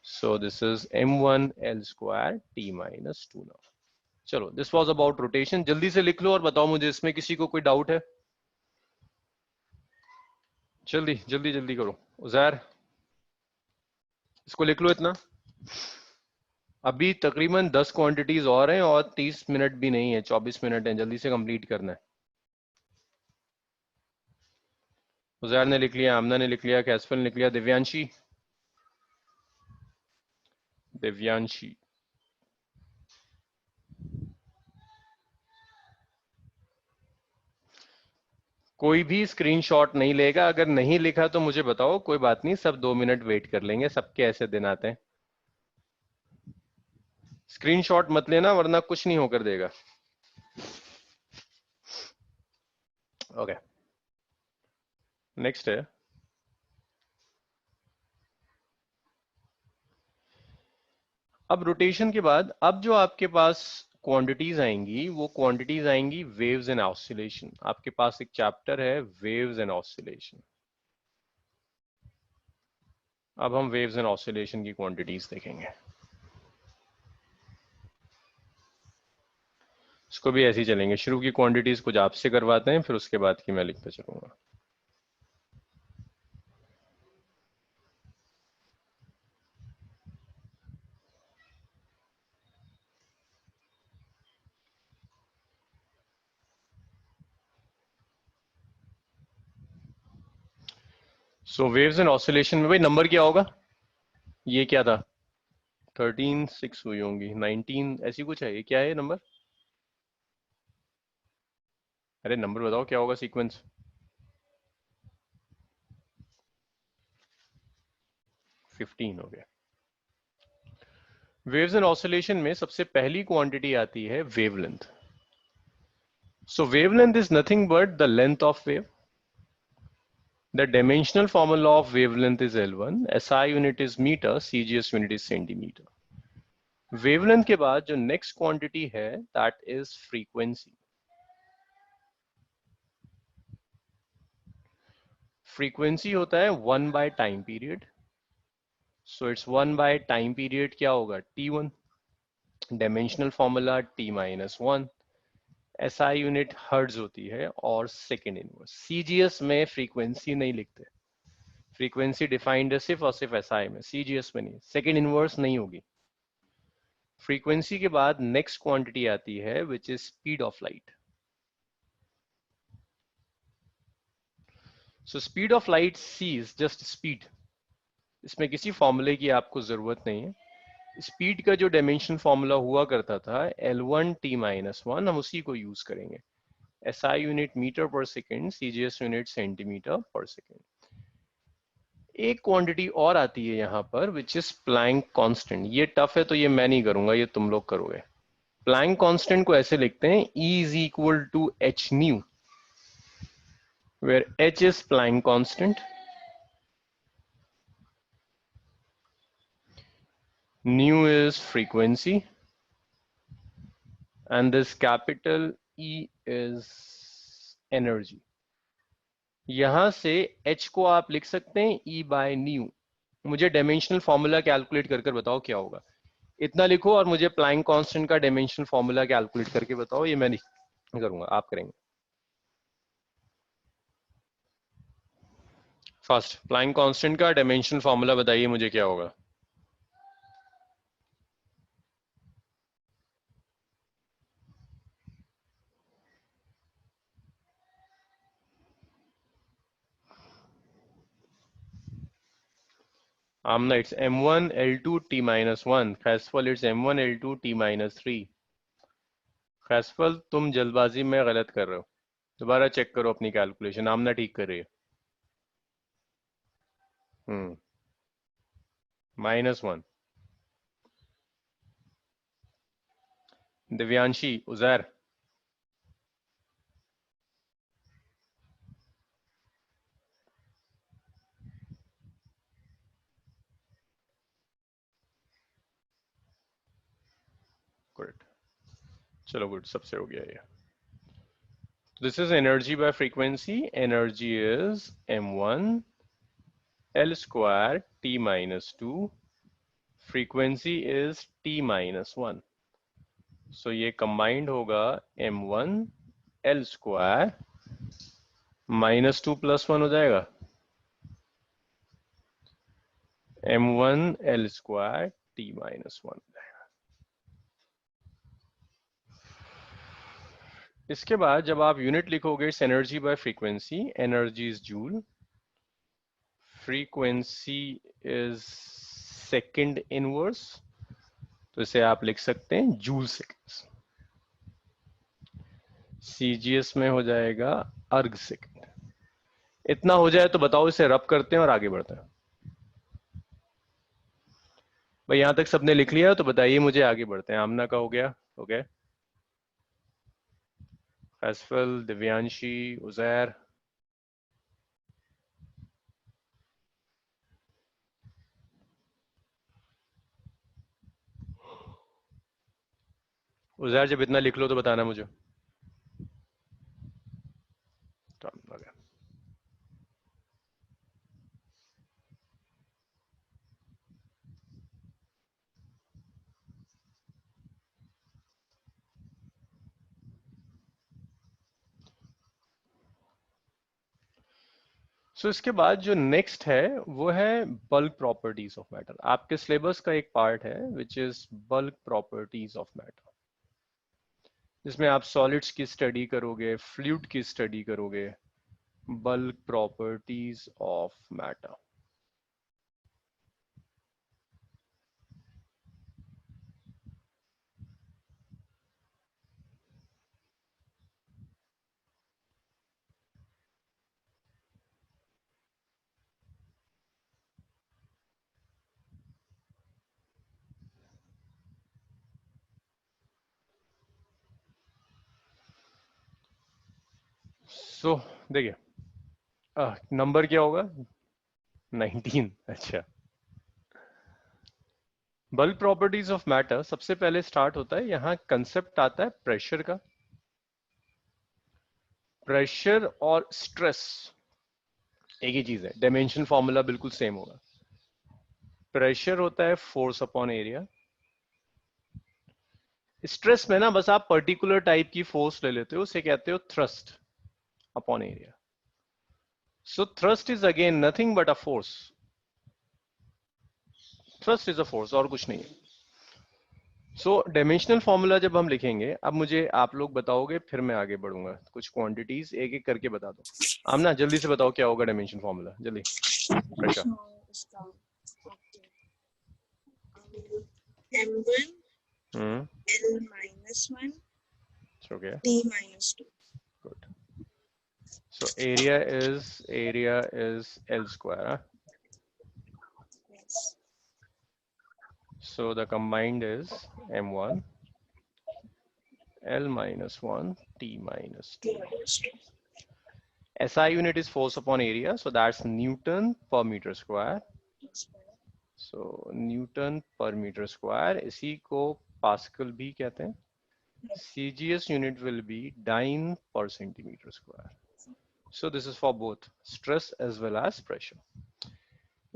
[SPEAKER 1] so this is m1l² t-2 now। चलो, दिस वाज अबाउट रोटेशन। जल्दी से लिख लो और बताओ मुझे इसमें किसी को कोई डाउट है? जल्दी जल्दी जल्दी करो। उजैर, इसको लिख लो इतना। अभी तकरीबन 10 क्वांटिटीज और हैं और 30 मिनट भी नहीं है, 24 मिनट हैं, जल्दी से कंप्लीट करना है। उजैर ने लिख लिया, आमना ने लिख लिया, कैसफल ने लिख लिया, दिव्यांशी, दिव्यांशी कोई भी स्क्रीनशॉट नहीं लेगा। अगर नहीं लिखा तो मुझे बताओ, कोई बात नहीं, सब 2 मिनट वेट कर लेंगे, सबके ऐसे दिन आते हैं। स्क्रीनशॉट मत लेना वरना कुछ नहीं होकर देगा। ओके, नेक्स्ट है, अब रोटेशन के बाद अब जो आपके पास क्वांटिटीज आएंगी वो क्वांटिटीज आएंगी वेव्स एंड ऑसिलेशन। आपके पास एक चैप्टर है वेव्स एंड ऑसिलेशन। अब हम वेव्स एंड ऑसिलेशन की क्वांटिटीज देखेंगे। इसको भी ऐसे ही चलेंगे, शुरू की क्वांटिटीज कुछ आपसे करवाते हैं, फिर उसके बाद की मैं लिखता चलूंगा। सो वेव्स एंड ऑसिलेशन में भाई नंबर क्या होगा? ये क्या था? 13 6 हुई होंगी, 19 ऐसी कुछ है। ये क्या है नंबर? अरे नंबर बताओ क्या होगा सीक्वेंस? 15 हो गया। वेव्स एंड ऑसिलेशन में सबसे पहली क्वांटिटी आती है wavelength. So wavelength is nothing but the length of wave. The dimensional formula of wavelength is L1, SI unit is meter, CGS unit is centimeter. Wavelength के बाद जो next quantity है that is frequency. Frequency होता है 1 by time period. So it's 1 by time period क्या होगा? T1. Dimensional formula T-1. SI unit hertz होती है और सेकेंड इनवर्स। CGS में फ्रीक्वेंसी नहीं लिखते, फ्रीक्वेंसी डिफाइंड है सिर्फ और सिर्फ SI में, CGS में नहीं। सेकेंड इनवर्स नहीं होगी। फ्रीक्वेंसी के बाद नेक्स्ट क्वांटिटी आती है which is speed of light. So speed of light C is just speed. इसमें किसी फॉर्मूले की आपको जरूरत नहीं है। स्पीड का जो डायमेंशन फॉर्मूला हुआ करता था L1 T-1, हम उसी को यूज करेंगे। SI यूनिट मीटर पर सेकेंड, CGS यूनिट सेंटीमीटर पर सेकेंड। एक क्वांटिटी और आती है यहां पर विच इज प्लैंक कांस्टेंट। ये टफ है तो ये मैं नहीं करूंगा, ये तुम लोग करोगे। प्लैंक कांस्टेंट को ऐसे लिखते हैं E is equal to h nu, where h is Planck constant, nu is frequency, and this capital E is energy। यहां से h को आप लिख सकते हैं E by nu। मुझे डायमेंशनल फॉर्मूला कैलकुलेट कर बताओ क्या होगा। इतना लिखो और मुझे प्लैंक कांस्टेंट का डायमेंशनल फॉर्मूला कैलकुलेट करके बताओ। ये मैं नहीं करूंगा, आप करेंगे। फर्स्ट प्लैंक कांस्टेंट का डायमेंशनल फॉर्मूला बताइए मुझे क्या होगा। Amna, it's m1 L2 T-1। खैसफल it's m1 L2 T-3। खैसफल तुम जल्दबाजी में गलत कर रहे हो, दोबारा चेक करो अपनी कैलकुलेशन। आमना ठीक कर रही है। -1। दिव्यांशी, उजैर, गुड, चलो गुड, सबसे हो गया ये। This is energy by frequency, energy is m1 L square t minus 2, frequency is t minus 1, so ये combined होगा m1 L square minus 2 plus 1 हो जाएगा m1 L square t minus 1। इसके बाद जब आप यूनिट लिखोगे it's energy by frequency, energy is joule, frequency is second inverse, तो इसे आप लिख सकते हैं जूल सेकंड्स। सीजीएस में हो जाएगा अर्ग सेकंड। इतना हो जाए तो बताओ, इसे रब करते हैं और आगे बढ़ते हैं। भाई यहां तक सबने लिख लिया तो बताइए मुझे, आगे बढ़ते हैं। आमना का हो गया, ओके, फैसफल, दिव्यांशी, उजैर, उजैर जब इतना लिख लो तो बताना मुझे। सो इसके बाद जो नेक्स्ट है वो है बल्क प्रॉपर्टीज ऑफ मैटर। आपके सिलेबस का एक पार्ट है which is bulk properties of matter, जिसमें आप सॉलिड्स की स्टडी करोगे, फ्लूइड की स्टडी करोगे, बल्क प्रॉपर्टीज ऑफ मैटर। सो देखिए, नंबर क्या होगा, 19। अच्छा, बल्क प्रॉपर्टीज ऑफ मैटर सबसे पहले स्टार्ट होता है, यहां कंसेप्ट आता है प्रेशर का। प्रेशर और स्ट्रेस एक ही चीज है, डायमेंशन फॉर्मूला बिल्कुल सेम होगा। प्रेशर होता है फोर्स अपॉन एरिया, स्ट्रेस में ना बस आप पर्टिकुलर टाइप की फोर्स ले लेते हो, उसे कहते हो thrust upon area. So thrust is again nothing but a force, thrust is a force और कुछ नहीं है। सो डायमेंशनल फॉर्मूला जब हम लिखेंगे, अब मुझे आप लोग बताओगे, फिर मैं आगे बढ़ूंगा। कुछ क्वांटिटीज एक एक करके बता दो। आमना जल्दी से बताओ क्या होगा डायमेंशन फॉर्मूला, जल्दी, pressure.
[SPEAKER 4] m1 L minus 1
[SPEAKER 1] okay,
[SPEAKER 4] t minus 2.
[SPEAKER 1] Good. So area is L square, huh?
[SPEAKER 4] Yes.
[SPEAKER 1] So the combined is m1 L minus 1 t minus 2.
[SPEAKER 4] T minus 2.
[SPEAKER 1] SI unit is force upon area, so that's Newton per meter square. So Newton per meter square, इसी को pascal भी कहते हैं। CGS unit will be dyne per centimeter square. So this is for both stress as well as pressure.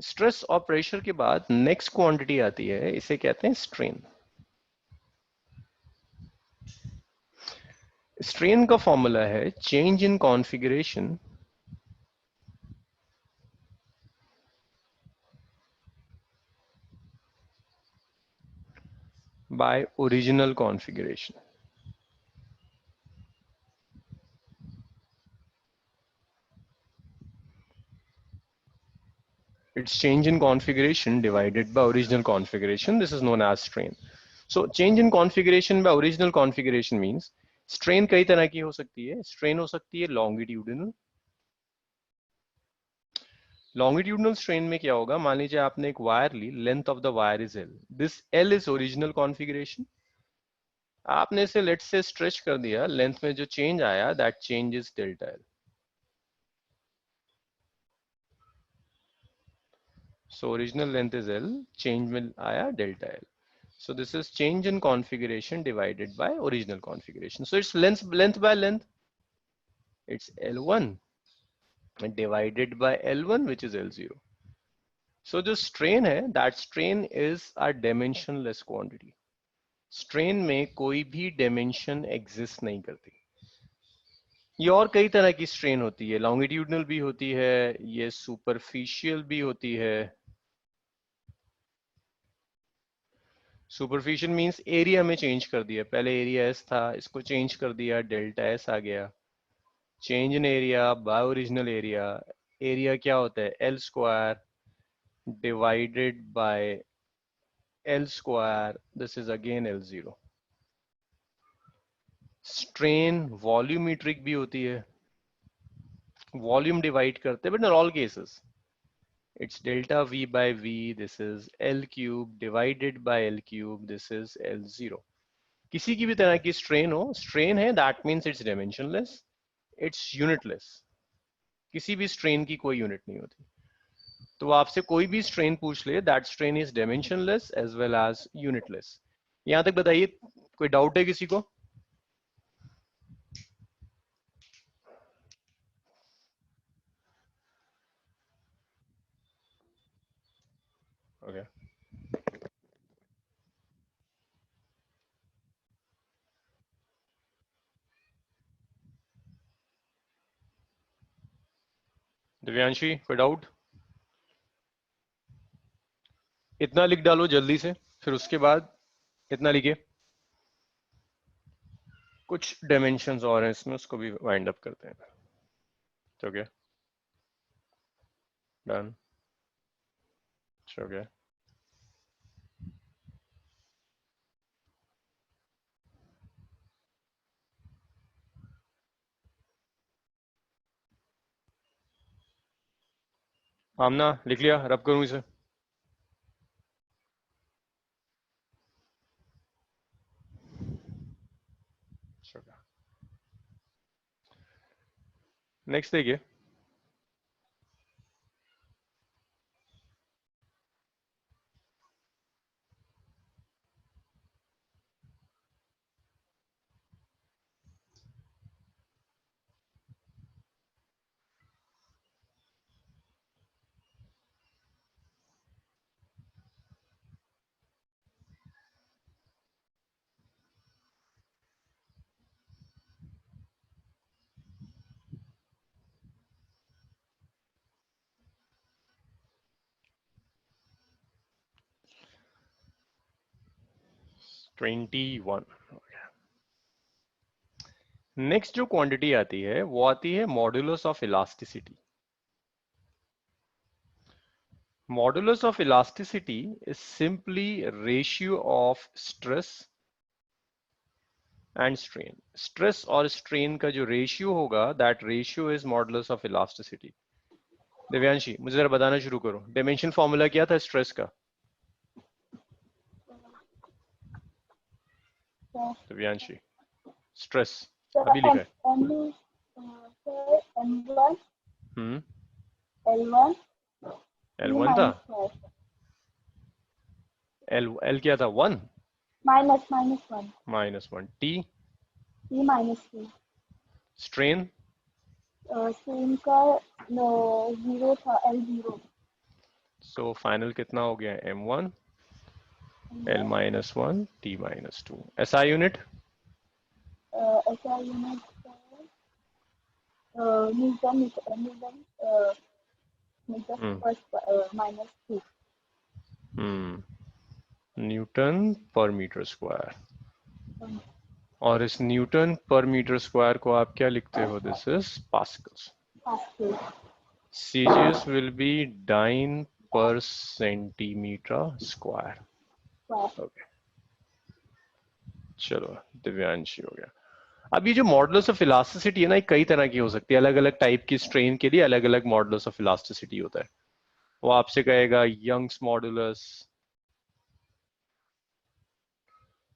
[SPEAKER 1] Stress और pressure के बाद next quantity आती है, इसे कहते हैं स्ट्रेन। स्ट्रेन का फॉर्मूला है change in configuration by original configuration. It's change in configuration divided by original configuration. This is known as strain. So change in configuration by original configuration means strain कई तरह की हो सकती है। strain हो सकती है longitudinal। longitudinal strain में क्या होगा, मान लीजिए आपने एक वायर ली, length of the wire is L. This L is original configuration आपने इसे लेट से स्ट्रेच कर दिया, लेंथ में जो चेंज आया that change is delta L. So original length is L, change में आया delta L. So this is change in configuration divided by original configuration. So it's length by length. It's L1 and divided by L1 which is L0. So जो strain है, that strain is a dimensionless quantity. Strain में कोई भी dimension exist नहीं करती. ये और कई तरह की strain होती है, longitudinal भी होती है, ये superficial भी होती है. सुपरफिशियल मींस एरिया में चेंज कर दिया, पहले एरिया एस था, इसको चेंज कर दिया, डेल्टा एस आ गया. Change in area bye original area. Area क्या होता है? L square divided by L square, this is again L zero. Strain volumetric भी होती है, वॉल्यूम डिवाइड करते हैं, but in all cases it's delta V by V, this is L cube divided by L cube, this is L0. किसी की भी तरह की strain हो, strain है, that means it's dimensionless, it's unitless. किसी भी strain की कोई unit नहीं होती. तो आपसे कोई भी strain पूछ ले, that strain is dimensionless as well as unitless. यहां तक बताइए, कोई डाउट है किसी को? Okay. दिव्यांशी, कोई डाउट? इतना लिख डालो जल्दी से, फिर उसके बाद इतना लिखिए. कुछ डायमेंशंस और हैं इसमें, उसको भी वाइंड अप करते हैं. Okay, done. ओके, आमना लिख लिया? रब करूं इसे? नेक्स्ट देखिए. नेक्स्ट जो क्वांटिटी आती है वो आती है modulus of elasticity. Modulus of elasticity is simply ratio of stress and strain. Stress और स्ट्रेन का जो रेशियो होगा, that ratio is modulus of elasticity. Divyanshi, मुझे जरा बताना शुरू करो, डायमेंशन फॉर्मूला क्या था स्ट्रेस का? दिव्यांशी, स्ट्रेस अभी लिखा है. L1 था. L क्या था? 1 -1 T
[SPEAKER 2] -2.
[SPEAKER 1] स्ट्रेन
[SPEAKER 2] स्ट्रेन का 0 था, L0.
[SPEAKER 1] सो फाइनल कितना हो गया? M1 L-1 T-2. SI unit
[SPEAKER 2] ऐसा यूनिट न्यूटन -2.
[SPEAKER 1] न्यूटन पर मीटर स्क्वायर. और इस न्यूटन पर मीटर स्क्वायर को आप क्या लिखते हो? This is pascals. CGS will be dyne per centimeter square. Okay. चलो, दिव्यांशी हो गया. अब ये जो मॉडुलस ऑफ इलास्टिसिटी है ना, कई तरह की हो सकती है. अलग अलग टाइप की स्ट्रेन के लिए अलग अलग मॉडुलस ऑफ इलास्टिसिटी होता है. वो आपसे कहेगा यंग्स मॉडुलस,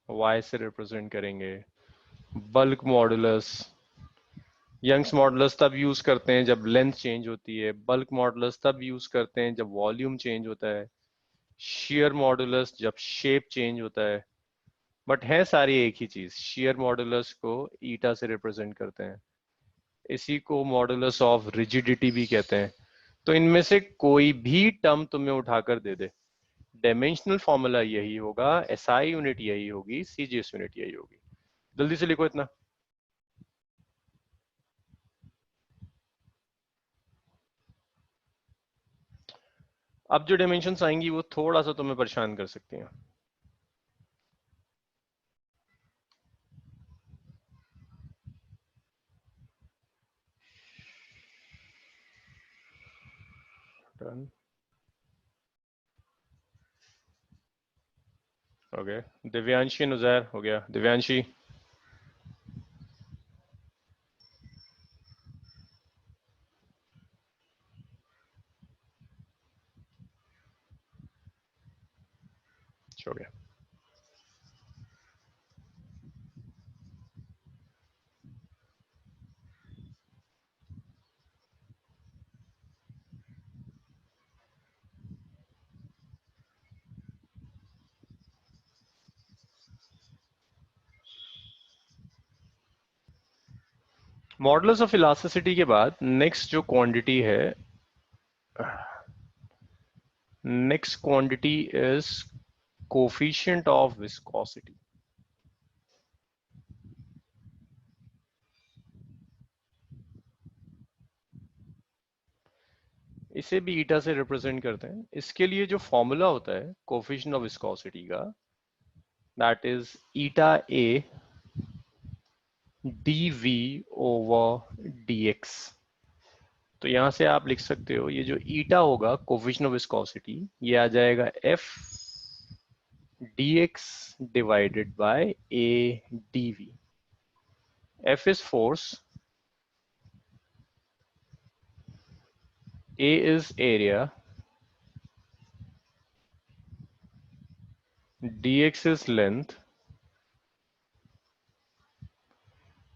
[SPEAKER 1] y से रिप्रेजेंट करेंगे। बल्क मॉडुलस, यंग्स मॉडुलस तब यूज करते हैं जब लेंथ चेंज होती है, बल्क मॉडुलस तब यूज करते हैं जब वॉल्यूम चेंज होता है, शेयर मॉडुलस जब शेप चेंज होता है। बट है सारी एक ही चीज, शेयर मॉडुलस को ईटा से रिप्रेजेंट करते हैं, इसी को मॉडुलस ऑफ रिजिडिटी भी कहते हैं। तो इनमें से कोई भी टर्म तुम्हें उठाकर दे दे, डायमेंशनल फॉर्मूला यही होगा, एसआई यूनिट यही होगी, सीजीएस यूनिट यही होगी। जल्दी से लिखो इतना। अब जो डायमेंशंस आएंगी वो थोड़ा सा तुम्हें परेशान कर सकती हैं। डन। ओके, दिव्यांशी नुजैर हो गया। दिव्यांशी, हो गया। मॉडुलस ऑफ इलास्टिसिटी के बाद नेक्स्ट जो क्वांटिटी है, next quantity is coefficient of viscosity. इसे भी ईटा से रिप्रेजेंट करते हैं। इसके लिए जो फॉर्मूला होता है कोफिशिएंट ऑफ विस्कोसिटी का, that is eta A dv over dx। तो यहां से आप लिख सकते हो, ये जो ईटा होगा कोफिशिएंट ऑफ विस्कोसिटी, ये आ जाएगा f dx divided by a dv। f is force, a is area, dx is length,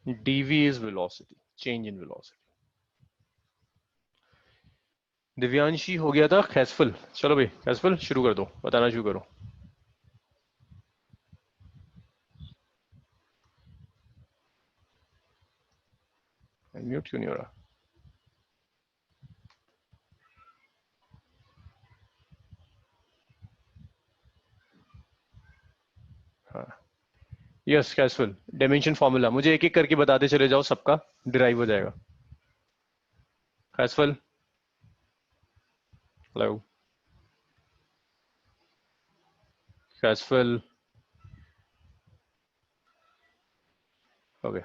[SPEAKER 1] dv is velocity, change in velocity। Divyanshi हो गया था खैसफुल। चलो भाई खैसफुल शुरू कर दो, बताना शुरू करो। म्यूट क्यों नहीं हो रहा? हाँ, यस कैसुअल डायमेंशन फॉर्मूला मुझे एक एक करके बताते चले जाओ, सबका डिराइव हो जाएगा। कैसुअल, हेलो कैसुअल, ओके।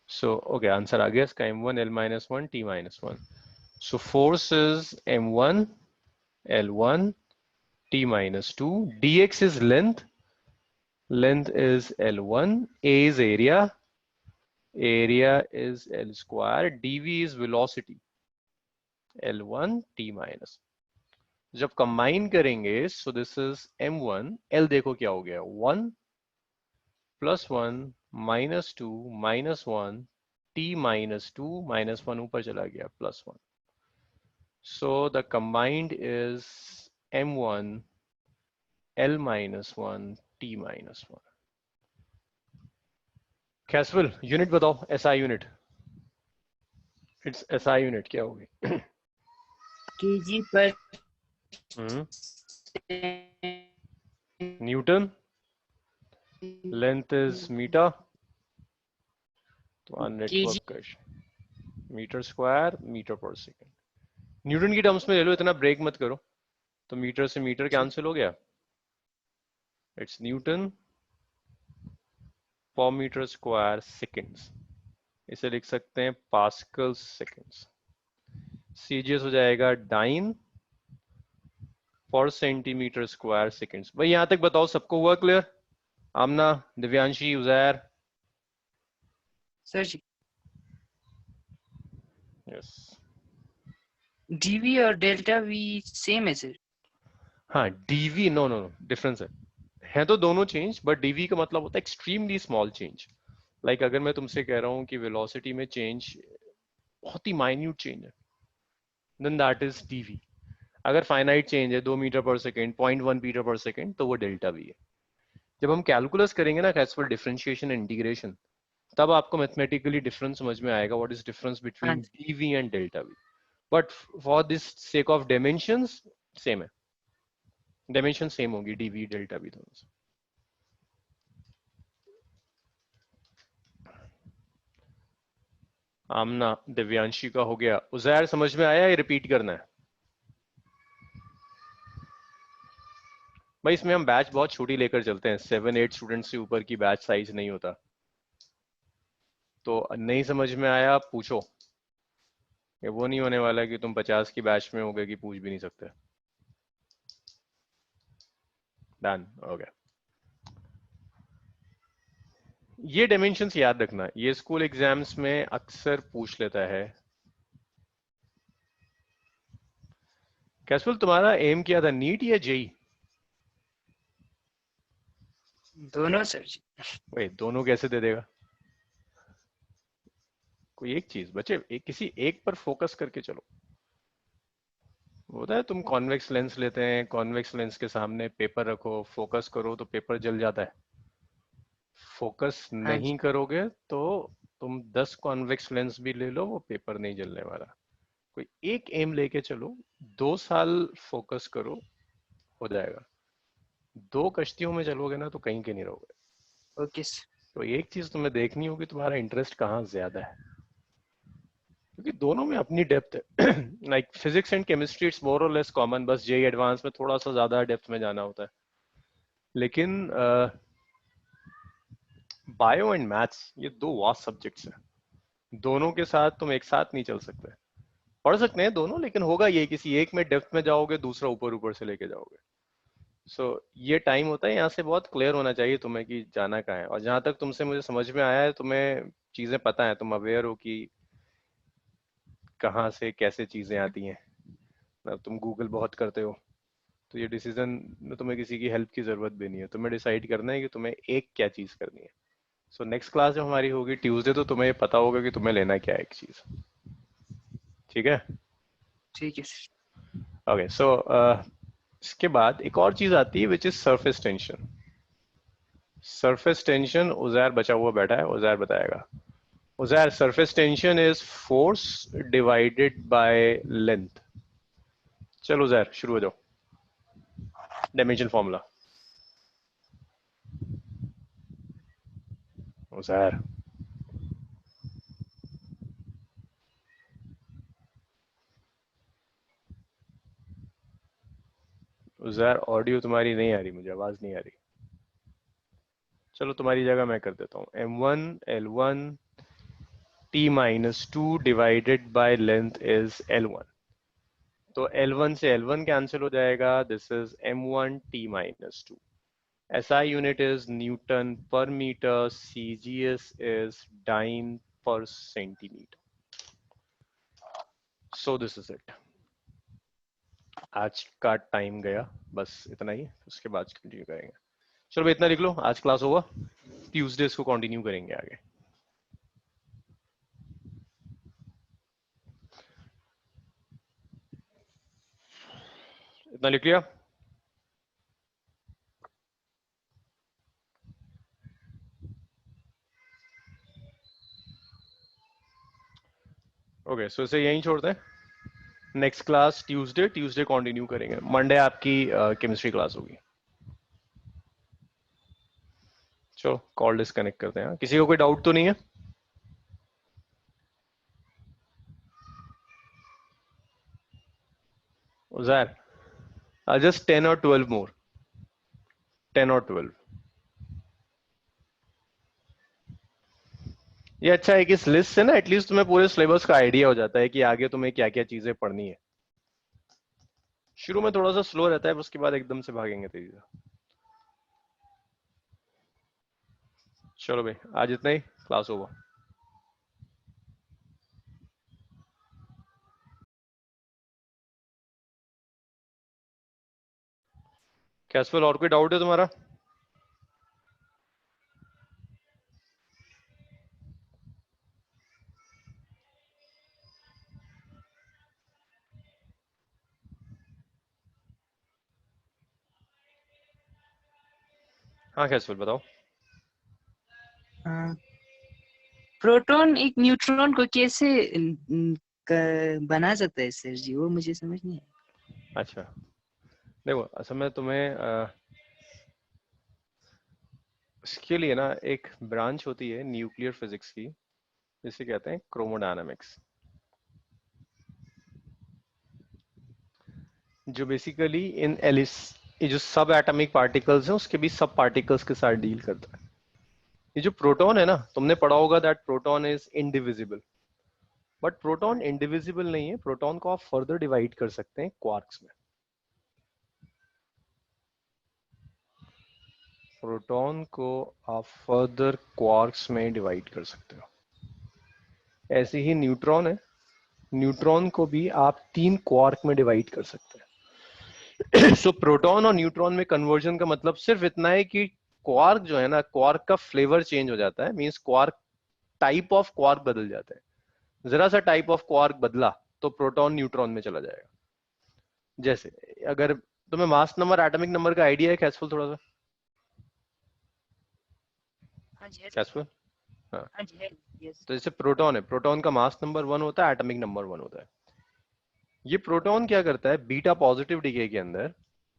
[SPEAKER 1] सो ओके, आंसर आ गया इसका m1 l-1 t-1। सो force is m1 l1 t-2, dx is length, length is l1, a is area, area is l square, dv is velocity, l1 t-। जब combine करेंगे so this is m1, l देखो क्या हो गया, 1 + 1 -2 -1 t-2 -1 ऊपर चला गया +1। So the combined is m1 l-1 t-1। कैसुअल यूनिट बताओ, SI unit. It's SI unit क्या होगी?
[SPEAKER 3] kg per
[SPEAKER 1] newton, length is metre, तो नेटवर्क का मीटर स्क्वायर मीटर पर सेकेंड। न्यूटन की टर्म्स में ले लो, इतना ब्रेक मत करो। तो मीटर से मीटर कैंसिल हो गया, इट्स न्यूटन पर मीटर स्क्वायर सेकेंड्स। इसे लिख सकते हैं पास्कल सेकेंड्स। सीजीएस हो जाएगा डाइन पर सेंटीमीटर स्क्वायर सेकेंड्स। भाई यहां तक बताओ, सबको हुआ clear? Aamna, Divyanshi, Uzair?
[SPEAKER 3] Sir ji
[SPEAKER 1] yes.
[SPEAKER 3] dv और डेल्टा v सेम है सर?
[SPEAKER 1] हाँ D V, no no no, difference है। है तो दोनों चेंज, बट डीवी का मतलब होता है एक्सट्रीमली स्मॉल चेंज। लाइक अगर मैं तुमसे कह रहा हूँ कि वेलोसिटी में चेंज बहुत ही माइन्यूट चेंज है, देन दैट इज डीवी। अगर फाइनाइट चेंज है 2 मीटर पर सेकेंड, 0.1 मीटर पर सेकेंड, तो वो डेल्टा वी है। जब हम कैलकुलस करेंगे ना, एज पर डिफरेंशिएशन इंटीग्रेशन, तब आपको मैथमेटिकली डिफरेंस समझ में आएगा, व्हाट इज डिफरेंस
[SPEAKER 3] हाँ
[SPEAKER 1] between D V and delta V. But for this sake of dimensions same है, डायमेंशन सेम होगी डीवी डेल्टा वी दोनों से। आमना दिव्यांशी का हो गया। उजैर समझ में आया या रिपीट करना है? भाई इसमें हम बैच बहुत छोटी लेकर चलते हैं, 7-8 स्टूडेंट्स से ऊपर की बैच साइज नहीं होता। तो नहीं समझ में आया पूछो, ये वो नहीं होने वाला कि तुम 50 की बैच में होगे कि पूछ भी नहीं सकते। डन हो गया। ये डायमेंशंस याद रखना, ये स्कूल एग्जाम्स में अक्सर पूछ लेता है। कैसुअल तुम्हारा एम क्या था, नीट या जेई?
[SPEAKER 3] दोनों सर जी।
[SPEAKER 1] भाई दोनों कैसे दे देगा? कोई एक चीज बच्चे, किसी एक पर फोकस करके चलो। होता है तुम कॉन्वेक्स लेंस लेते हैं, कॉन्वेक्स लेंस के सामने पेपर रखो, फोकस करो तो पेपर जल जाता है। फोकस
[SPEAKER 3] हाँ
[SPEAKER 1] नहीं
[SPEAKER 3] जी।
[SPEAKER 1] करोगे तो तुम 10 कॉन्वेक्स लेंस भी ले लो, वो पेपर नहीं जलने वाला। कोई एक एम लेके चलो, 2 साल फोकस करो, हो जाएगा। 2 कश्तियों में चलोगे ना तो कहीं के नहीं रहोगे।
[SPEAKER 3] Okay sir.
[SPEAKER 1] तो एक चीज तुम्हें देखनी होगी, तुम्हारा इंटरेस्ट कहाँ ज्यादा है, क्योंकि दोनों में अपनी डेप्थ है। Like physics and chemistry it's more और लेस कॉमन, बस जेई एडवांस में थोड़ा सा ज्यादा डेप्थ में जाना होता है। लेकिन बायो एंड मैथ्स ये 2 वास्ट सब्जेक्ट्स हैं, दोनों के साथ तुम एक साथ नहीं चल सकते। पढ़ सकते हैं दोनों, लेकिन होगा ये किसी एक में डेप्थ में जाओगे, दूसरा ऊपर ऊपर से लेके जाओगे। सो ये टाइम होता है, यहाँ से बहुत क्लियर होना चाहिए तुम्हें कि जाना कहाँ है। और जहां तक तुमसे मुझे समझ में आया है, तुम्हें चीजें पता है, तुम अवेयर हो कि कहाँ से कैसे चीजें आती हैं। मतलब तुम गूगल बहुत करते हो, तो ये डिसीजन में तुम्हें किसी की हेल्प की जरूरत भी नहीं है, तुम्हें डिसाइड करना है कि तुम्हें एक क्या चीज करनी है। सो नेक्स्ट क्लास जब हमारी होगी ट्यूसडे, तो तुम्हें ये पता होगा कि तुम्हें लेना क्या है एक चीज। ठीक है?
[SPEAKER 3] ठीक है सर।
[SPEAKER 1] ओके सो इसके बाद एक और चीज आती है which is surface tension. Surface tension Uzair बचा हुआ बैठा है, उजैर बताएगा। Uzair, surface tension is force divided by length. चलो उजैर शुरू हो जाओ, dimension formula. Uzair Uzair audio तुम्हारी नहीं आ रही, मुझे आवाज नहीं आ रही। चलो तुम्हारी जगह मैं कर देता हूँ। m1 l1 t-2 divided by length is l1। तो l1 से l1 कैंसिल हो जाएगा, this is m1 t-2। SI unit is Newton पर मीटर, CGS इज डाइन पर centimetre. So this is it. आज का टाइम गया, बस इतना ही, उसके बाद कंटिन्यू करेंगे। चलो भाई इतना लिख लो, आज क्लास होगा, ट्यूसडे इसको कंटिन्यू करेंगे आगे। इतना लिख लिया? ओके सो इसे यहीं छोड़ते हैं। Next class Tuesday, Tuesday continue करेंगे। मंडे आपकी केमिस्ट्री क्लास होगी। चलो कॉल डिस्कनेक्ट करते हैं। किसी को कोई डाउट तो नहीं है? उजैर, जस्ट 10 और 12 मोर, 10 और 12। ये अच्छा है कि इस लिस्ट से ना एटलीस्ट तुम्हें पूरे सिलेबस का आइडिया हो जाता है कि आगे तुम्हें क्या क्या चीजें पढ़नी है। शुरू में थोड़ा सा स्लो रहता है, उसके बाद एकदम से भागेंगे तेजी से। चलो भाई आज इतना ही, क्लास होगा। कैसुअल और कोई डाउट है तुम्हारा? हाँ कैसे बताओ।
[SPEAKER 3] प्रोटॉन एक न्यूट्रॉन को कैसे बना सकता है सर जी, वो मुझे समझ नहीं आया।
[SPEAKER 1] अच्छा देखो असल में तुम्हें इसके लिए ना एक ब्रांच होती है न्यूक्लियर फिजिक्स की, जिसे कहते हैं क्रोमोडायनामिक्स, जो बेसिकली इन एलिस ये जो सब एटॉमिक पार्टिकल्स हैं उसके भी सब पार्टिकल्स के साथ डील करता है। ये जो प्रोटॉन है ना, तुमने पढ़ा होगा that proton is indivisible, but proton indivisible नहीं है। प्रोटॉन को आप फर्दर डिवाइड कर सकते हैं क्वार्क्स में। प्रोटॉन को आप फर्दर क्वार्क्स में डिवाइड कर सकते हो। ऐसे ही न्यूट्रॉन है, न्यूट्रॉन को भी आप 3 क्वार्क में डिवाइड कर सकते हैं। सो प्रोटॉन और न्यूट्रॉन में कन्वर्जन का मतलब सिर्फ इतना है कि क्वार्क जो है ना, क्वार्क का फ्लेवर चेंज हो जाता है, means quark type of quark बदल जाता है। जरा सा टाइप ऑफ क्वार्क बदला तो प्रोटॉन न्यूट्रॉन में चला जाएगा। जैसे अगर तुम्हें मास नंबर एटॉमिक नंबर का आइडिया है कैसफुल थोड़ा सा?
[SPEAKER 3] हाँ जी है।
[SPEAKER 1] कैसफुल हाँ,
[SPEAKER 3] हाँ जी है। यस।
[SPEAKER 1] तो जैसे प्रोटॉन है, प्रोटॉन का मास नंबर 1 होता है, एटॉमिक नंबर 1 होता है। ये प्रोटॉन क्या करता है, बीटा पॉजिटिव डीके के अंदर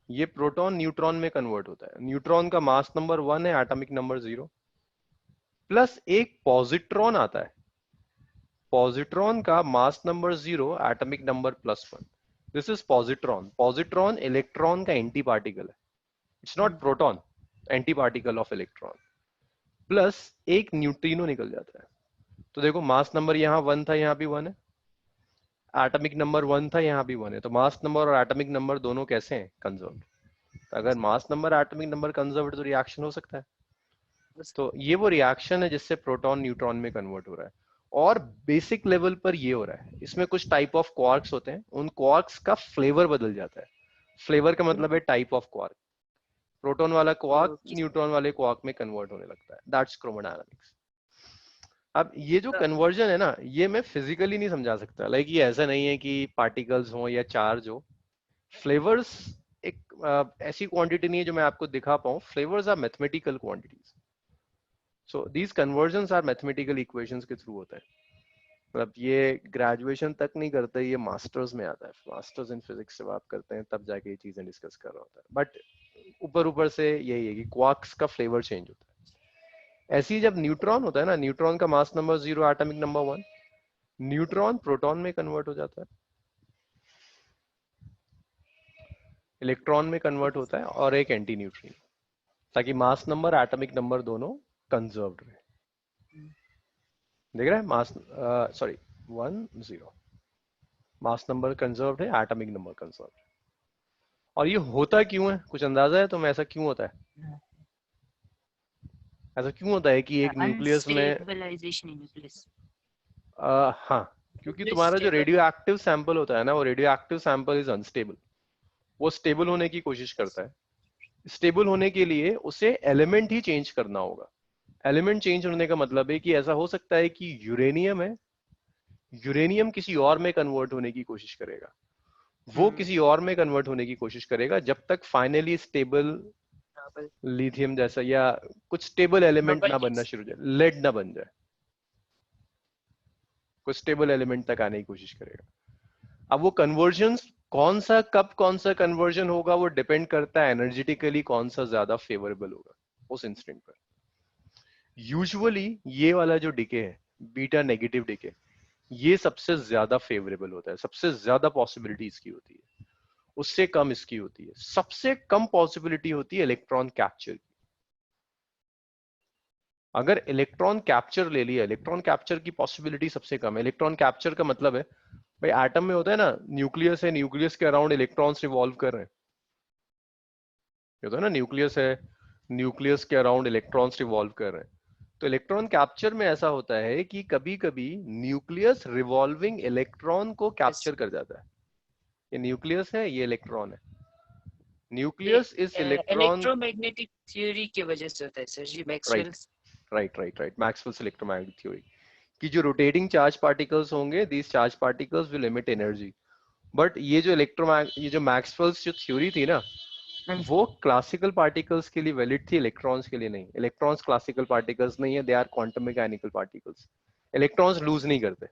[SPEAKER 1] ये प्रोटॉन न्यूट्रॉन में कन्वर्ट होता है। न्यूट्रॉन का मास नंबर 1 है, एटॉमिक नंबर 0, प्लस एक पॉजिट्रॉन आता है। पॉजिट्रॉन का mass number 0, atomic number +1। This is positron. Positron electron का एंटी पार्टिकल है, it's not proton, anti particle of electron. Plus एक न्यूट्रिनो निकल जाता है। तो देखो मास नंबर यहाँ 1 था, यहाँ भी 1 है, एटॉमिक नंबर 1 था, यहाँ भी 1 है। तो मास नंबर और एटॉमिक नंबर दोनों कैसे हैं, कंजर्व्ड। तो अगर mass number atomic number conserved तो रिएक्शन हो सकता है। तो ये वो रिएक्शन है जिससे प्रोटॉन न्यूट्रॉन में कन्वर्ट हो रहा है। और बेसिक लेवल पर ये हो रहा है, इसमें कुछ टाइप ऑफ क्वार्क्स होते हैं, उन क्वार्क्स का फ्लेवर बदल जाता है। फ्लेवर का मतलब है टाइप ऑफ क्वार्क। प्रोटॉन वाला क्वार्क न्यूट्रॉन वाले क्वार्क में कन्वर्ट होने लगता है। That's chromodynamics. अब ये जो कन्वर्जन है ना, ये मैं फिजिकली नहीं समझा सकता। लाइक ये ऐसा नहीं है कि पार्टिकल्स हो या चार्ज हो। फ्लेवर्स एक ऐसी क्वांटिटी नहीं है जो मैं आपको दिखा पाऊं। Flavours are mathematical quantities. So these conversions are mathematical equations के थ्रू होता है। मतलब ये ग्रेजुएशन तक नहीं करते, ये मास्टर्स में आता है। मास्टर्स इन फिजिक्स से आप करते हैं तब जाके ये चीजें डिस्कस कर रहा होता है। बट ऊपर ऊपर से यही है कि क्वार्क्स का फ्लेवर चेंज होता है। ऐसे ही जब न्यूट्रॉन होता है ना, न्यूट्रॉन का mass number 0, atomic number 1, neutron proton में कन्वर्ट हो जाता है, इलेक्ट्रॉन में कन्वर्ट होता है, और एक एंटी न्यूट्रिनो, ताकि मास नंबर एटॉमिक नंबर दोनों कंजर्व्ड रहे। देख रहे हैं, mass sorry 1 0 mass number conserved है, एटॉमिक नंबर कंजर्व्ड है। और ये होता क्यों है, कुछ अंदाजा है तुम्हें ऐसा क्यों होता है? ऐसा क्यों होता है कि एक न्यूक्लियस में
[SPEAKER 3] अनस्टेबलाइजेशन इन न्यूक्लियस।
[SPEAKER 1] हाँ, क्योंकि तुम्हारा जो रेडियो एक्टिव सैंपल होता है ना, वो radio active sample is unstable. वो स्टेबल होने की कोशिश करता है। स्टेबल होने के लिए उसे एलिमेंट ही चेंज करना होगा। एलिमेंट चेंज होने का मतलब है कि ऐसा हो सकता है कि यूरेनियम है, यूरेनियम किसी और में कन्वर्ट होने की कोशिश करेगा, वो किसी और में कन्वर्ट होने की कोशिश करेगा, जब तक फाइनली स्टेबल लिथियम जैसा या कुछ स्टेबल एलिमेंट ना बनना शुरू हो जाए, लेड ना बन जाए, कुछ स्टेबल एलिमेंट तक आने की कोशिश करेगा। अब वो कन्वर्जन कौन सा, कब कौन सा कन्वर्जन होगा, वो डिपेंड करता है एनर्जेटिकली कौन सा ज्यादा फेवरेबल होगा उस इंस्टेंट पर। यूजुअली ये वाला जो डिके है, बीटा नेगेटिव डिके, ये सबसे ज्यादा फेवरेबल होता है, सबसे ज्यादा पॉसिबिलिटी इसकी होती है, उससे कम इसकी होती है। सबसे कम पॉसिबिलिटी होती है इलेक्ट्रॉन कैप्चर की। अगर इलेक्ट्रॉन कैप्चर ले लिया, इलेक्ट्रॉन कैप्चर की पॉसिबिलिटी सबसे कम है। इलेक्ट्रॉन कैप्चर का मतलब है, भाई एटम में होता है ना, न्यूक्लियस है, न्यूक्लियस के अराउंड इलेक्ट्रॉन्स रिवॉल्व कर रहे हैं, ये होता है ना, न्यूक्लियस है, न्यूक्लियस के अराउंड इलेक्ट्रॉन्स रिवॉल्व कर रहे हैं। तो इलेक्ट्रॉन कैप्चर में ऐसा होता है कि कभी कभी न्यूक्लियस रिवॉल्विंग इलेक्ट्रॉन को कैप्चर कर जाता है। ये न्यूक्लियस है, ये इलेक्ट्रॉन है। न्यूक्लियस इस इलेक्ट्रॉन,
[SPEAKER 3] इलेक्ट्रोमैग्नेटिक थ्योरी की वजह से होता है sir ji, Maxwell's.
[SPEAKER 1] Right, Maxwell's electromagnetic theory कि जो रोटेटिंग चार्ज पार्टिकल्स होंगे, these charge particles will emit energy. But ये जो ये जो मैक्सवेल्स जो थ्योरी थी ना, वो क्लासिकल पार्टिकल्स के लिए वैलिड थी, इलेक्ट्रॉन्स के लिए नहीं। इलेक्ट्रॉन्स क्लासिकल पार्टिकल्स नहीं है, they are quantum mechanical particles. Electrons lose नहीं करते।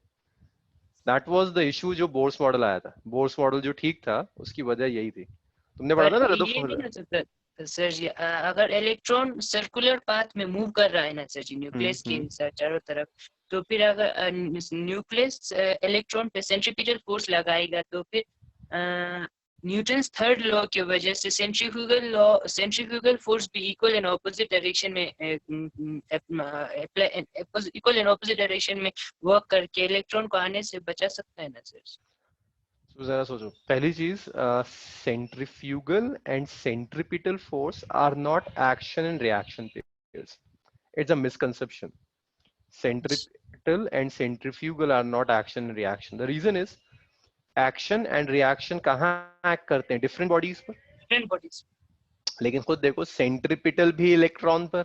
[SPEAKER 1] दैट वाज द इशू जो बोर्स मॉडल आया था। बोर्स मॉडल जो ठीक था उसकी वजह यही थी। तुमने पढ़ा था
[SPEAKER 3] पर
[SPEAKER 1] ना
[SPEAKER 3] ये नहीं
[SPEAKER 1] रदरफोर्ड।
[SPEAKER 3] हो सकता सर जी, अगर इलेक्ट्रॉन सर्कुलर पाथ में मूव कर रहा है ना सर जी, न्यूक्लियस के चारों तरफ, तो फिर अगर न्यूक्लियस इलेक्ट्रॉन पे सेंट्रीपिटल फोर्स लगाएगा तो फिर न्यूटन्स थर्ड लॉ की वजह से सेंट्रीफ्यूगल फोर्स भी इक्वल एंड ऑपोजिट डायरेक्शन में इक्वल एंड ऑपोजिट डायरेक्शन में वर्क करके इलेक्ट्रॉन को आने से बचा सकता है ना सर।
[SPEAKER 1] तो जरा सोचो, पहली चीज, centrifugal and centripetal force are not action and reaction pairs. It's a misconception. Centripetal and centrifugal are not action and reaction. The reason is action and reaction कहाँ act करते हैं? Different bodies पर।
[SPEAKER 3] Different bodies।
[SPEAKER 1] लेकिन खुद देखो, centripetal भी electron पर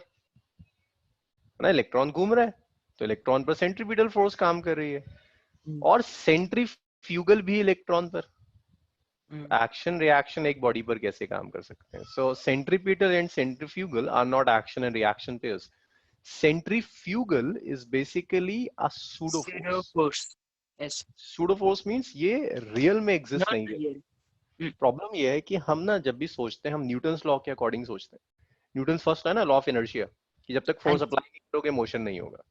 [SPEAKER 1] ना, इलेक्ट्रॉन घूम रहा है तो इलेक्ट्रॉन पर सेंट्रीपिटल फोर्स काम कर रही है, और सेंट्रीफ्यूगल भी इलेक्ट्रॉन पर। एक्शन रिएक्शन एक बॉडी पर कैसे काम कर सकते हैं? So centripetal and centrifugal are not action and reaction pairs. Centrifugal is basically a pseudo force.
[SPEAKER 3] Yes.
[SPEAKER 1] Pseudo force means ये रियल में एग्जिस्ट
[SPEAKER 3] Not
[SPEAKER 1] नहीं है।
[SPEAKER 3] real।
[SPEAKER 1] प्रॉब्लम ये है कि हम ना जब भी सोचते हैं, हम न्यूटन्स लॉ के अकॉर्डिंग सोचते हैं। न्यूटन्स फर्स्ट है ना, लॉ ऑफ इनर्शिया, कि जब तक फोर्स अप्लाई नहीं करोगे मोशन नहीं होगा।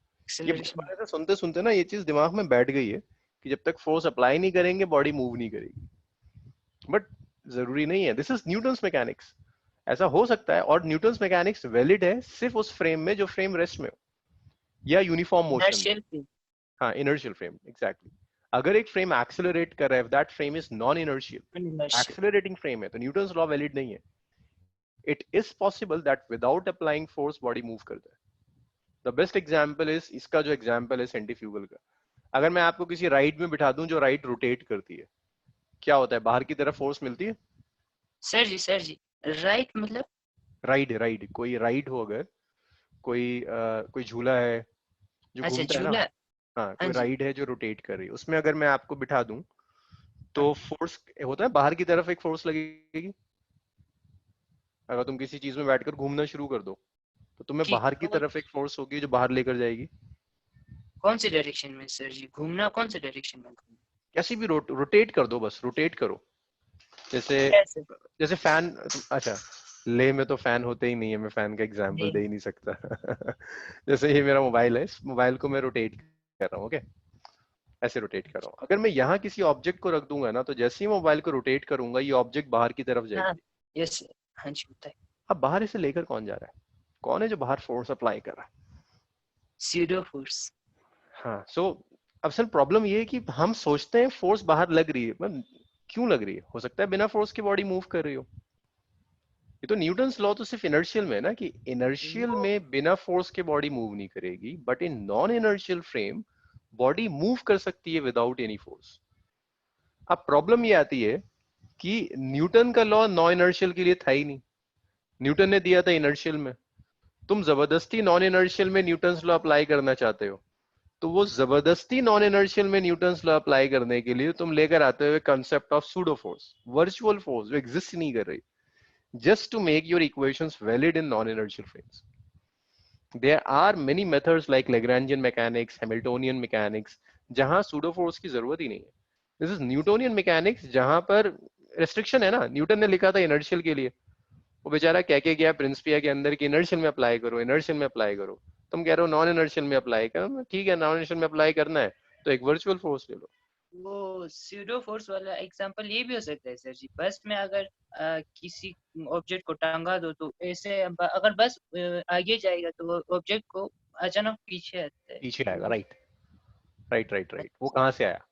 [SPEAKER 1] ये बचपन से सुनते सुनते ना ये चीज दिमाग में बैठ गई है कि जब तक फोर्स अप्लाई नहीं करेंगे बॉडी मूव नहीं करेगी। बट जरूरी नहीं है। This is Newton's mechanics. ऐसा हो सकता है, और न्यूटन्स मैकेनिक्स वैलिड है सिर्फ उस फ्रेम में जो फ्रेम रेस्ट में हो या यूनिफॉर्म मोशन। हाँ, इनर्शियल फ्रेम, एग्जैक्टली। अगर एक फ्रेम एक्सेलरेट कर रहा है, that frame is non inertial, accelerating frame है, तो न्यूटन्स लॉ वैलिड नहीं है। It is possible that without applying force body move करता है। द बेस्ट एग्जांपल इज, इसका जो एग्जांपल है सेंट्रीफ्यूगल का, अगर मैं आपको किसी राइड में बिठा दूं जो राइड रोटेट करती है, क्या होता है? बाहर की तरफ फोर्स मिलती है।
[SPEAKER 3] सर जी राइट मतलब
[SPEAKER 1] राइड कोई राइड हो, अगर कोई झूला है जो
[SPEAKER 3] अच्छा
[SPEAKER 1] घूमता है ना,
[SPEAKER 3] झूला,
[SPEAKER 1] हाँ, कोई राइड है जो रोटेट कर रही है, उसमें अगर मैं आपको बिठा दूं तो फोर्स होता है, बाहर की तरफ एक फोर्स लगेगी। अगर तुम किसी चीज में बैठकर घूमना शुरू कर दो तो तुम्हें बाहर की तरफ एक फोर्स होगी जो बाहर लेकर जाएगी।
[SPEAKER 3] कौन सी डायरेक्शन में सर जी घूमना? कौन सी डायरेक्शन में घूमना?
[SPEAKER 1] कैसी भी रोटेट कर दो, बस रोटेट करो। जैसे फैन, अच्छा ले में तो फैन होते ही नहीं है, मैं फैन का एग्जांपल दे ही नहीं सकता। जैसे ये मेरा मोबाइल है, इस मोबाइल को मैं रोटेट कर रहा हूँ, ओके, ऐसे रोटेट कर रहा हूँ। अगर मैं यहाँ किसी ऑब्जेक्ट को रख दूंगा ना, तो जैसे ही मोबाइल को रोटेट करूंगा ये ऑब्जेक्ट बाहर की तरफ जाएगी।
[SPEAKER 3] यस, हाँ जी होता है।
[SPEAKER 1] अब बाहर इसे लेकर कौन जा रहा है? कौन है जो बाहर फोर्स अप्लाई कर रहा है?
[SPEAKER 3] Pseudo force.
[SPEAKER 1] हाँ, सो असल प्रॉब्लम ये है कि हम सोचते हैं फोर्स बाहर लग रही है, पर क्यों लग रही है? हो सकता है बिना फोर्स के बॉडी मूव कर रही हो। ये तो न्यूटन्स लॉ तो सिर्फ इनर्शियल में है ना, कि इनर्शियल में बिना फोर्स के बॉडी मूव नहीं करेगी, but in non inertial frame body move कर सकती है विदाउट एनी फोर्स। अब प्रॉब्लम ये आती है कि न्यूटन का लॉ नॉन इनर्शियल के लिए था ही नहीं, न्यूटन ने दिया था इनर्शियल में। तुम जबरदस्ती नॉन इनर्शियल में न्यूटन्स लॉ अप्लाई करना चाहते हो, तो वो जबरदस्ती नॉन इनर्शियल में न्यूटन्स लॉ अप्लाई करने के लिए तुम लेकर आते हो concept of pseudo force, virtual force जो एग्जिस्ट नहीं कर रही, just to make your equations valid in non-inertial frames. There are many methods like Lagrangian mechanics, Hamiltonian mechanics, जहां pseudo force की जरूरत ही नहीं है। This is Newtonian mechanics, जहां पर restriction है ना, न्यूटन ने लिखा था inertial के लिए, वो बेचारा कह के गया प्रिंसिपिया के अंदर कि inertial में अप्लाई करो, inertial में अप्लाई करो। तुम कह रहे हो नॉन inertial में अप्लाई करो, ठीक है, नॉन inertial में अप्लाई करना है तो एक वर्चुअल फोर्स ले लो।
[SPEAKER 3] वो स्यूडो फोर्स वाला एग्जांपल ये भी हो सकता है सर जी, बस में अगर किसी ऑब्जेक्ट को टांगा दो तो ऐसे अगर बस आगे जाएगा तो ऑब्जेक्ट को अचानक पीछे आता है,
[SPEAKER 1] पीछे आएगा। राइट। वो कहाँ से आया?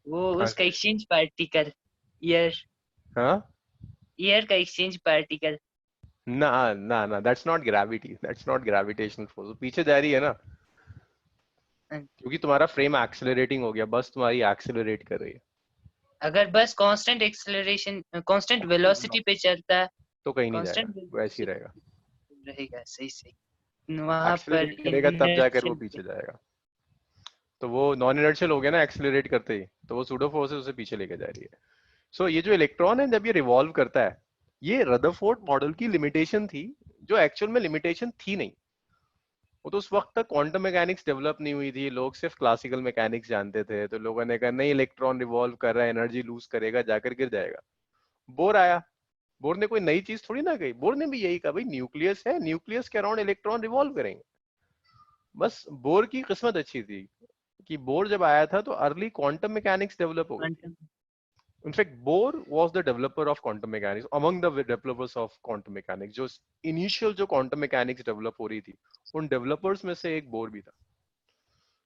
[SPEAKER 3] वो उसका एक्सचेंज पार्टिकल, एयर का एक्सचेंज पार्टिकल।
[SPEAKER 1] ना, that's not gravity, that's not gravitational force. पीछे जा रही है ना, क्योंकि तुम्हारा फ्रेम एक्सेलरेटिंग हो गया, बस तुम्हारी एक्सेलरेट कर रही है।
[SPEAKER 3] अगर बस कांस्टेंट एक्सेलरेशन, कांस्टेंट वेलोसिटी पे चलता है
[SPEAKER 1] तो कहीं नहीं जाएगा, वैसे ही
[SPEAKER 3] रहेगा। सही वहां पर
[SPEAKER 1] करेगा तब जाकर वो पीछे जाएगा। तो वो नॉन इनर्शियल हो गया ना एक्सेलरेट करते ही, तो वो सूडो फोर्स है, उसे पीछे लेके जा रही है। सो ये जो इलेक्ट्रॉन है जब ये रिवॉल्व करता है ये रदरफोर्ड मॉडल की लिमिटेशन थी, जो एक्चुअल में लिमिटेशन थी नहीं। वो तो उस वक्त तक क्वांटम मैकेनिक्स डेवलप नहीं हुई थी, लोग सिर्फ क्लासिकल मैकेनिक्स जानते थे, तो लोगों ने कहा नहीं इलेक्ट्रॉन रिवॉल्व कर रहा है, एनर्जी लूज करेगा, जाकर गिर जाएगा। बोर आया, बोर ने कोई नई चीज थोड़ी ना कही, बोर ने भी यही कहा भाई न्यूक्लियस है, न्यूक्लियस के अराउंड इलेक्ट्रॉन रिवॉल्व करेंगे। बस बोर की किस्मत अच्छी थी कि बोर जब आया था तो अर्ली क्वांटम मैकेनिक्स डेवलप हो गई।
[SPEAKER 3] Quantum
[SPEAKER 1] In fact, Bohr was the developer of quantum mechanics, among the developers of quantum mechanics. जो initial जो quantum mechanics develop हो रही थी, उन developers में से एक बोर भी था।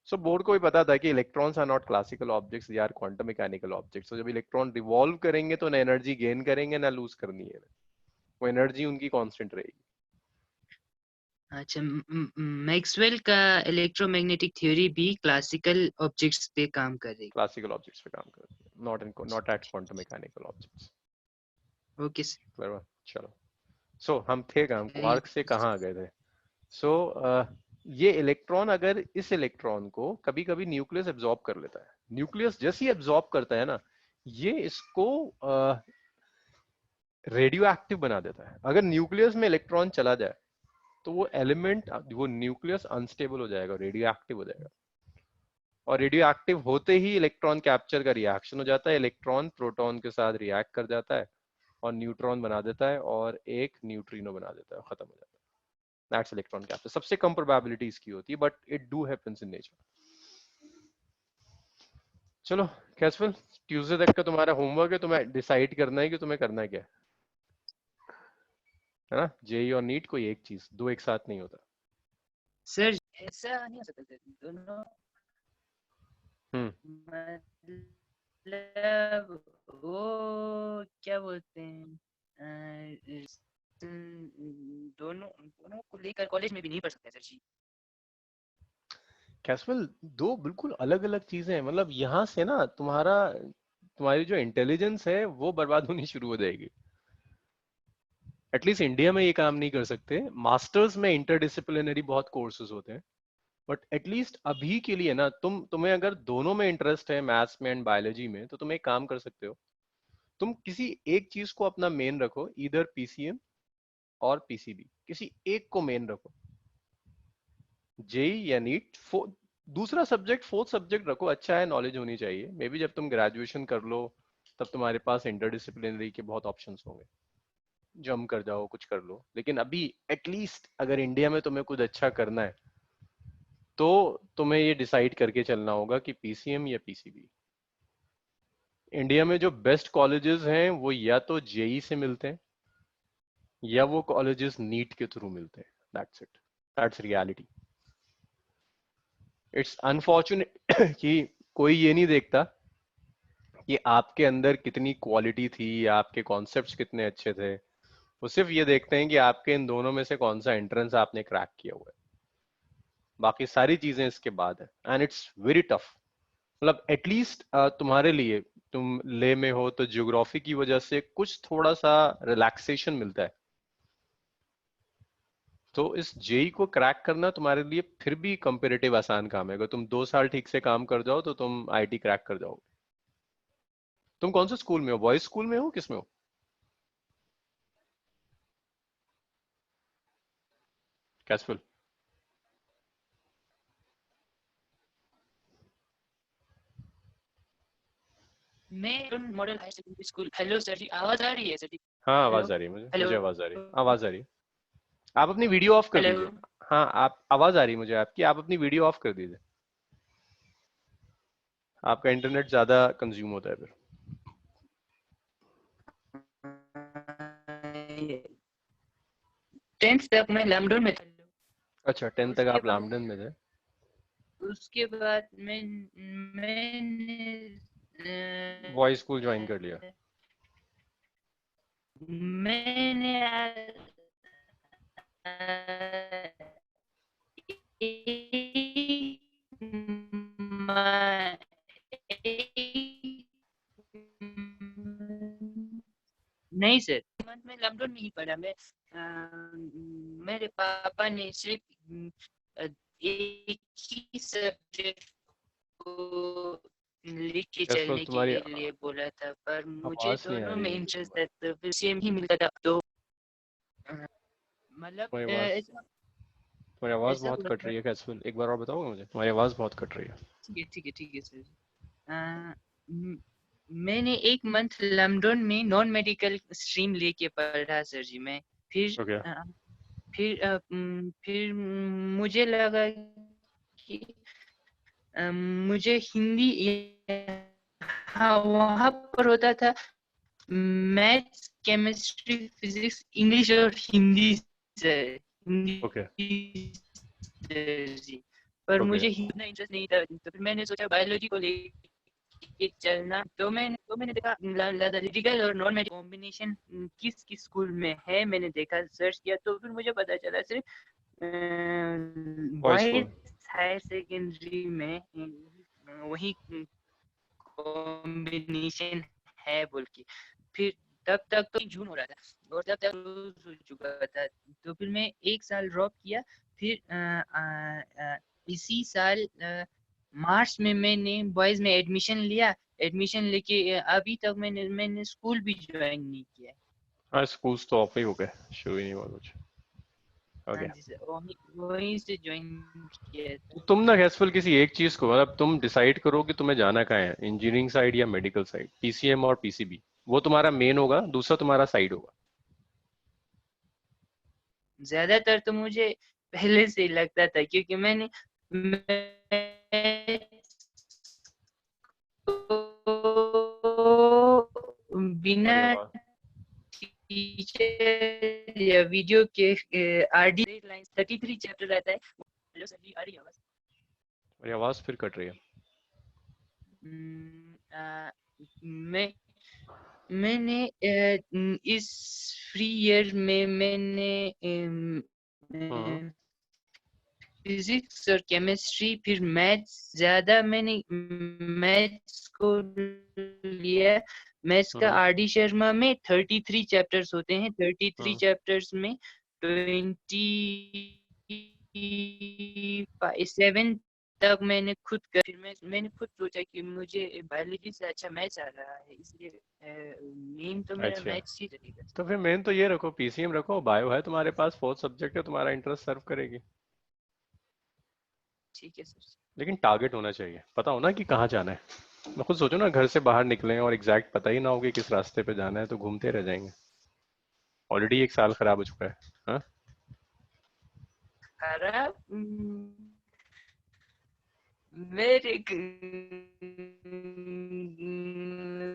[SPEAKER 1] So बोर को भी पता था कि electrons are not classical objects, they are quantum mechanical objects. So जब इलेक्ट्रॉन रिवॉल्व करेंगे तो ना एनर्जी गेन करेंगे ना लूज करनी है, वो एनर्जी उनकी कांस्टेंट रहेगी।
[SPEAKER 3] अच्छा, मैक्सवेल का इलेक्ट्रोमैग्नेटिक थ्योरी भी क्लासिकल ऑब्जेक्ट्स पे काम कर रही
[SPEAKER 1] क्लासिकल ऑब्जेक्ट्स पे काम करती है, not at quantum mechanical objects.
[SPEAKER 3] है। Okay sir.
[SPEAKER 1] Clear? चलो, so हम थे कहाँ, क्वार्क से कहाँ आ गए थे? सो ये इलेक्ट्रॉन अगर इस इलेक्ट्रॉन को कभी कभी न्यूक्लियस एब्जॉर्ब कर लेता है, न्यूक्लियस जैसे ही एब्जॉर्ब करता है ना, ये इसको रेडियो एक्टिव बना देता है। अगर न्यूक्लियस में इलेक्ट्रॉन चला जाए तो वो एलिमेंट, वो न्यूक्लियस अनस्टेबल हो जाएगा, रेडियो एक्टिव हो जाएगा, और रेडियो एक्टिव होते ही इलेक्ट्रॉन कैप्चर का रिएक्शन हो जाता है, इलेक्ट्रॉन प्रोटॉन के साथ रिएक्ट कर जाता है और न्यूट्रॉन बना देता है और एक न्यूट्रिनो बना देता है, खत्म हो जाता है। That's electron capture. सबसे कम प्रोबेबिलिटी इसकी होती है, but it do happens in nature. चलो कैसवेल, ट्यूसडे तक का तुम्हारा होमवर्क है, तुम्हें डिसाइड करना है कि तुम्हें करना क्या है ना? जेई और नीट कोई एक चीज, दो एक साथ नहीं होता।
[SPEAKER 3] सर ऐसा नहीं हो सकता सर, दोनों मतलब वो क्या बोलते हैं, दोनों दोनों को लेकर कॉलेज में भी नहीं पढ़ सकते सर जी।
[SPEAKER 1] कैसवेल, दो बिल्कुल अलग अलग चीजें हैं, मतलब यहाँ से ना तुम्हारी जो इंटेलिजेंस है वो बर्बाद होनी शुरू हो जाएगी। एटलीस्ट इंडिया में ये काम नहीं कर सकते, मास्टर्स में इंटरडिसिप्लिनरी बहुत कोर्सेज होते हैं, बट एटलीस्ट अभी के लिए ना तुम्हें अगर दोनों में इंटरेस्ट है, मैथ्स में एंड बायोलॉजी में, तो तुम एक काम कर सकते हो, तुम किसी एक चीज को अपना मेन रखो, इधर पीसीएम और पीसीबी, किसी एक को मेन रखो, जेई या नीट। दूसरा सब्जेक्ट, फोर्थ सब्जेक्ट रखो, अच्छा है, नॉलेज होनी चाहिए। मे बी जब तुम ग्रेजुएशन कर लो तब तुम्हारे पास इंटरडिसिप्लिनरी के बहुत ऑप्शंस होंगे, जम कर जाओ, कुछ कर लो। लेकिन अभी एटलीस्ट अगर इंडिया में तुम्हें कुछ अच्छा करना है तो तुम्हें ये डिसाइड करके चलना होगा कि पीसीएम या पीसीबी। इंडिया में जो बेस्ट कॉलेजेस हैं वो या तो जेई से मिलते हैं या वो कॉलेजेस नीट के थ्रू मिलते हैं। That's it, that's reality. It's unfortunate कि कोई ये नहीं देखता कि आपके अंदर कितनी क्वालिटी थी, आपके कॉन्सेप्ट्स कितने अच्छे थे। वो सिर्फ ये देखते हैं कि आपके इन दोनों में से कौन सा एंट्रेंस आपने क्रैक किया हुआ है, बाकी सारी चीजें इसके बाद है। And it's very tough. मतलब एटलीस्ट तुम्हारे लिए, तुम ले में हो तो ज्योग्राफी की वजह से कुछ थोड़ा सा रिलैक्सेशन मिलता है, तो इस जेई को क्रैक करना तुम्हारे लिए फिर भी कंपेरेटिव आसान काम है। अगर तुम 2 साल ठीक से काम कर जाओ तो तुम आईटी क्रैक कर जाओगे। तुम कौन से स्कूल में हो, बॉयज स्कूल में हो, किस में हो? कैसफुल?
[SPEAKER 3] मैं model high secondary school. Hello sir ji, आवाज आ रही है सर जी?
[SPEAKER 1] हाँ
[SPEAKER 3] हेलो
[SPEAKER 1] आवाज आ रही है, मुझे
[SPEAKER 3] हेलो
[SPEAKER 1] आवाज आ रही है, आवाज आ रही है। आप अपनी वीडियो ऑफ कर
[SPEAKER 3] हेलो।
[SPEAKER 1] दीजिए। हाँ, आप, आवाज आ रही है मुझे आपकी, आप अपनी वीडियो ऑफ कर दीजिए, आपका इंटरनेट ज्यादा कंज्यूम होता है फिर।
[SPEAKER 3] 10th तक मैं लैम्बडन में था।
[SPEAKER 1] अच्छा, 10 तक
[SPEAKER 3] उसके
[SPEAKER 1] आप
[SPEAKER 3] बाद
[SPEAKER 1] लैम्बडन में थे?
[SPEAKER 3] उसके बाद मैंने
[SPEAKER 1] बॉयज स्कूल ज्वाइन कर लिया?
[SPEAKER 3] मैंने नहीं सर, मंथ में लॉकडाउन नहीं पड़ा मैं। मेरे पापा ने सिर्फ एक ही सब्जेक्ट को लिख के
[SPEAKER 1] कैसे
[SPEAKER 3] चलने
[SPEAKER 1] तुम्हारी
[SPEAKER 3] के लिए बोला था, पर मुझे
[SPEAKER 1] आवाज नहीं आ
[SPEAKER 3] दोनों में
[SPEAKER 1] रही
[SPEAKER 3] इंटरेस्ट है, तो फिर सेम ही मिलता था। तो मतलब
[SPEAKER 1] तुम्हारी आवाज
[SPEAKER 3] ऐसा
[SPEAKER 1] तुम्हारी आवाज
[SPEAKER 3] ऐसा
[SPEAKER 1] बहुत
[SPEAKER 3] हुआ
[SPEAKER 1] कट
[SPEAKER 3] था।
[SPEAKER 1] रही है कैसे, एक बार और बताओगे मुझे, तुम्हारी आवाज बहुत कट रही है।
[SPEAKER 3] ठीक है सर। मैंने 1 मंथ लंदन में नॉन मेडिकल स्ट्रीम लेके पढ़ा सर जी मैं। फिर
[SPEAKER 1] ओके
[SPEAKER 3] फिर मुझे लगा कि मुझे हिंदी हाँ वहाँ पर होता था मैथ्स, केमिस्ट्री, फिजिक्स, इंग्लिश और Hindi sir.
[SPEAKER 1] Okay
[SPEAKER 3] Hindi sir ji. पर
[SPEAKER 1] ओके
[SPEAKER 3] मुझे इतना इंटरेस्ट नहीं था, तो फिर मैंने सोचा बायोलॉजी को लेके चलना। तो मैंने देखा मेडिकल और नॉन मेडिकल कॉम्बिनेशन किस किस स्कूल में है, मैंने देखा सर्च किया, तो फिर मुझे पता चला सिर्फ
[SPEAKER 1] voice
[SPEAKER 3] boys
[SPEAKER 1] school.
[SPEAKER 3] Higher secondary में वही कॉम्बिनेशन है बोल के। फिर तब तक तो जून हो रहा था और तब तक close हो चुका था, तो फिर मैं 1 साल ड्रॉप किया। फिर इसी साल मार्च में मैंने बॉयज में एडमिशन लिया। एडमिशन लेके अभी तक मैंने स्कूल भी ज्वाइन नहीं किया है।
[SPEAKER 1] हाँ स्कूल्स तो ऑफ ही हो गए, शुरू ही नहीं हुआ कुछ।
[SPEAKER 3] हाँ
[SPEAKER 1] ओके
[SPEAKER 3] जी सर, वहीं से ज्वाइन किया था।
[SPEAKER 1] तो तुम ना गैसफुल किसी एक चीज को, मतलब तुम डिसाइड करो कि तुम्हें जाना कहाँ है, इंजीनियरिंग साइड या मेडिकल साइड, पीसीएम और पीसीबी, वो तुम्हारा मेन होगा, दूसरा तुम्हारा साइड होगा।
[SPEAKER 3] ज्यादातर तो मुझे पहले से ही लगता था, क्योंकि मैंने बिना
[SPEAKER 1] तुम्हारी आवाज
[SPEAKER 3] टीचर या वीडियो के आरडी लाइन 33 चैप्टर रहता है। हेलो सर जी, आ रही है आवाज?
[SPEAKER 1] तुम्हारी आवाज फिर कट रही है।
[SPEAKER 3] मैं मैंने इस फ्री ईयर में मैंने
[SPEAKER 1] हम्म
[SPEAKER 3] फिजिक्स और केमिस्ट्री, फिर मैथ्स, ज्यादा मैंने मैथ्स को लिया। मैथ्स का
[SPEAKER 1] हम्म
[SPEAKER 3] आर डी शर्मा में 33 चैप्टर्स होते हैं। 33
[SPEAKER 1] हम्म
[SPEAKER 3] चैप्टर्स में 27 तक मैंने खुद कर, फिर मैंने खुद सोचा कि मुझे बायोलॉजी से अच्छा मैथ्स आ रहा है, इसलिए मेन तो मेरा
[SPEAKER 1] अच्छा
[SPEAKER 3] मैथ्स ही रहेगा।
[SPEAKER 1] तो फिर मेन तो ये रखो, पीसीएम रखो, बायो है तुम्हारे पास, फोर्थ सब्जेक्ट है, तुम्हारा इंटरेस्ट सर्व करेगी।
[SPEAKER 3] ठीक है सर।
[SPEAKER 1] लेकिन टारगेट होना चाहिए, पता हो ना कि कहाँ जाना है। मैं खुद सोचो ना, घर से बाहर निकले और एग्जैक्ट पता ही ना हो कि किस रास्ते पे जाना है, तो घूमते रह जाएंगे। ऑलरेडी 1 साल खराब हो चुका है। हाँ
[SPEAKER 3] खराब मेरे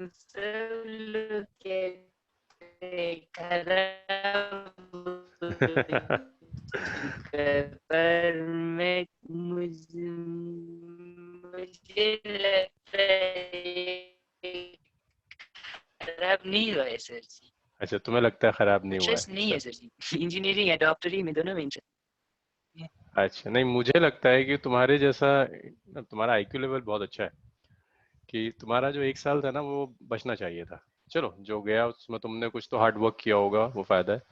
[SPEAKER 3] सब लोग कहते हैं खराब हो चुका है, पर मुझे लगता है खराब नहीं हुआ है सर जी।
[SPEAKER 1] अच्छा तुम्हें लगता है खराब नहीं हुआ है,
[SPEAKER 3] इंटरेस्ट नहीं
[SPEAKER 1] अच्छा।
[SPEAKER 3] है सर जी, इंजीनियरिंग या डॉक्टरी में दोनों में इंटरेस्ट है।
[SPEAKER 1] अच्छा नहीं, मुझे लगता है कि तुम्हारे जैसा, तुम्हारा आईक्यू लेवल बहुत अच्छा है, कि तुम्हारा जो 1 साल था ना वो बचना चाहिए था। चलो जो गया उसमें तुमने कुछ तो हार्ड वर्क किया होगा, वो फायदा है।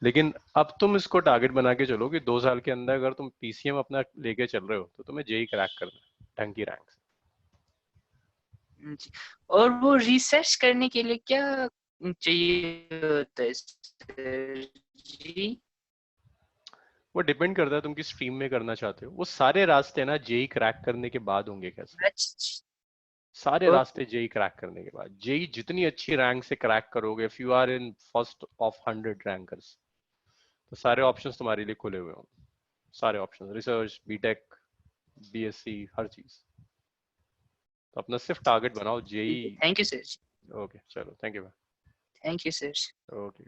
[SPEAKER 1] लेकिन अब तुम इसको टारगेट बना के चलो कि 2 साल के अंदर अगर तुम पीसीएम अपना लेके चल रहे हो तो तुम्हें जेई क्रैक करना है, ढंग की रैंक से।
[SPEAKER 3] जी। और वो रिसर्च करने के लिए क्या चाहिए होता है सर जी?
[SPEAKER 1] वो डिपेंड करता है तुम किस स्ट्रीम में करना चाहते हो, वो सारे रास्ते ना जेई क्रैक करने के बाद होंगे। कैसे
[SPEAKER 3] अच्छा,
[SPEAKER 1] सारे
[SPEAKER 3] ओ-
[SPEAKER 1] रास्ते जेई क्रैक करने के बाद, जेई जितनी अच्छी रैंक से क्रैक करोगे, if you are in first of 100 rankers, तो सारे ऑप्शंस तुम्हारे लिए खुले हुए होंगे। सारे ऑप्शंस, रिसर्च, बीटेक, बीएससी, हर चीज। तो अपना सिर्फ टारगेट बनाओ JEE.
[SPEAKER 3] Thank you sir ji.
[SPEAKER 1] Okay चलो, thank you.
[SPEAKER 3] Thank you sir.
[SPEAKER 1] Okay.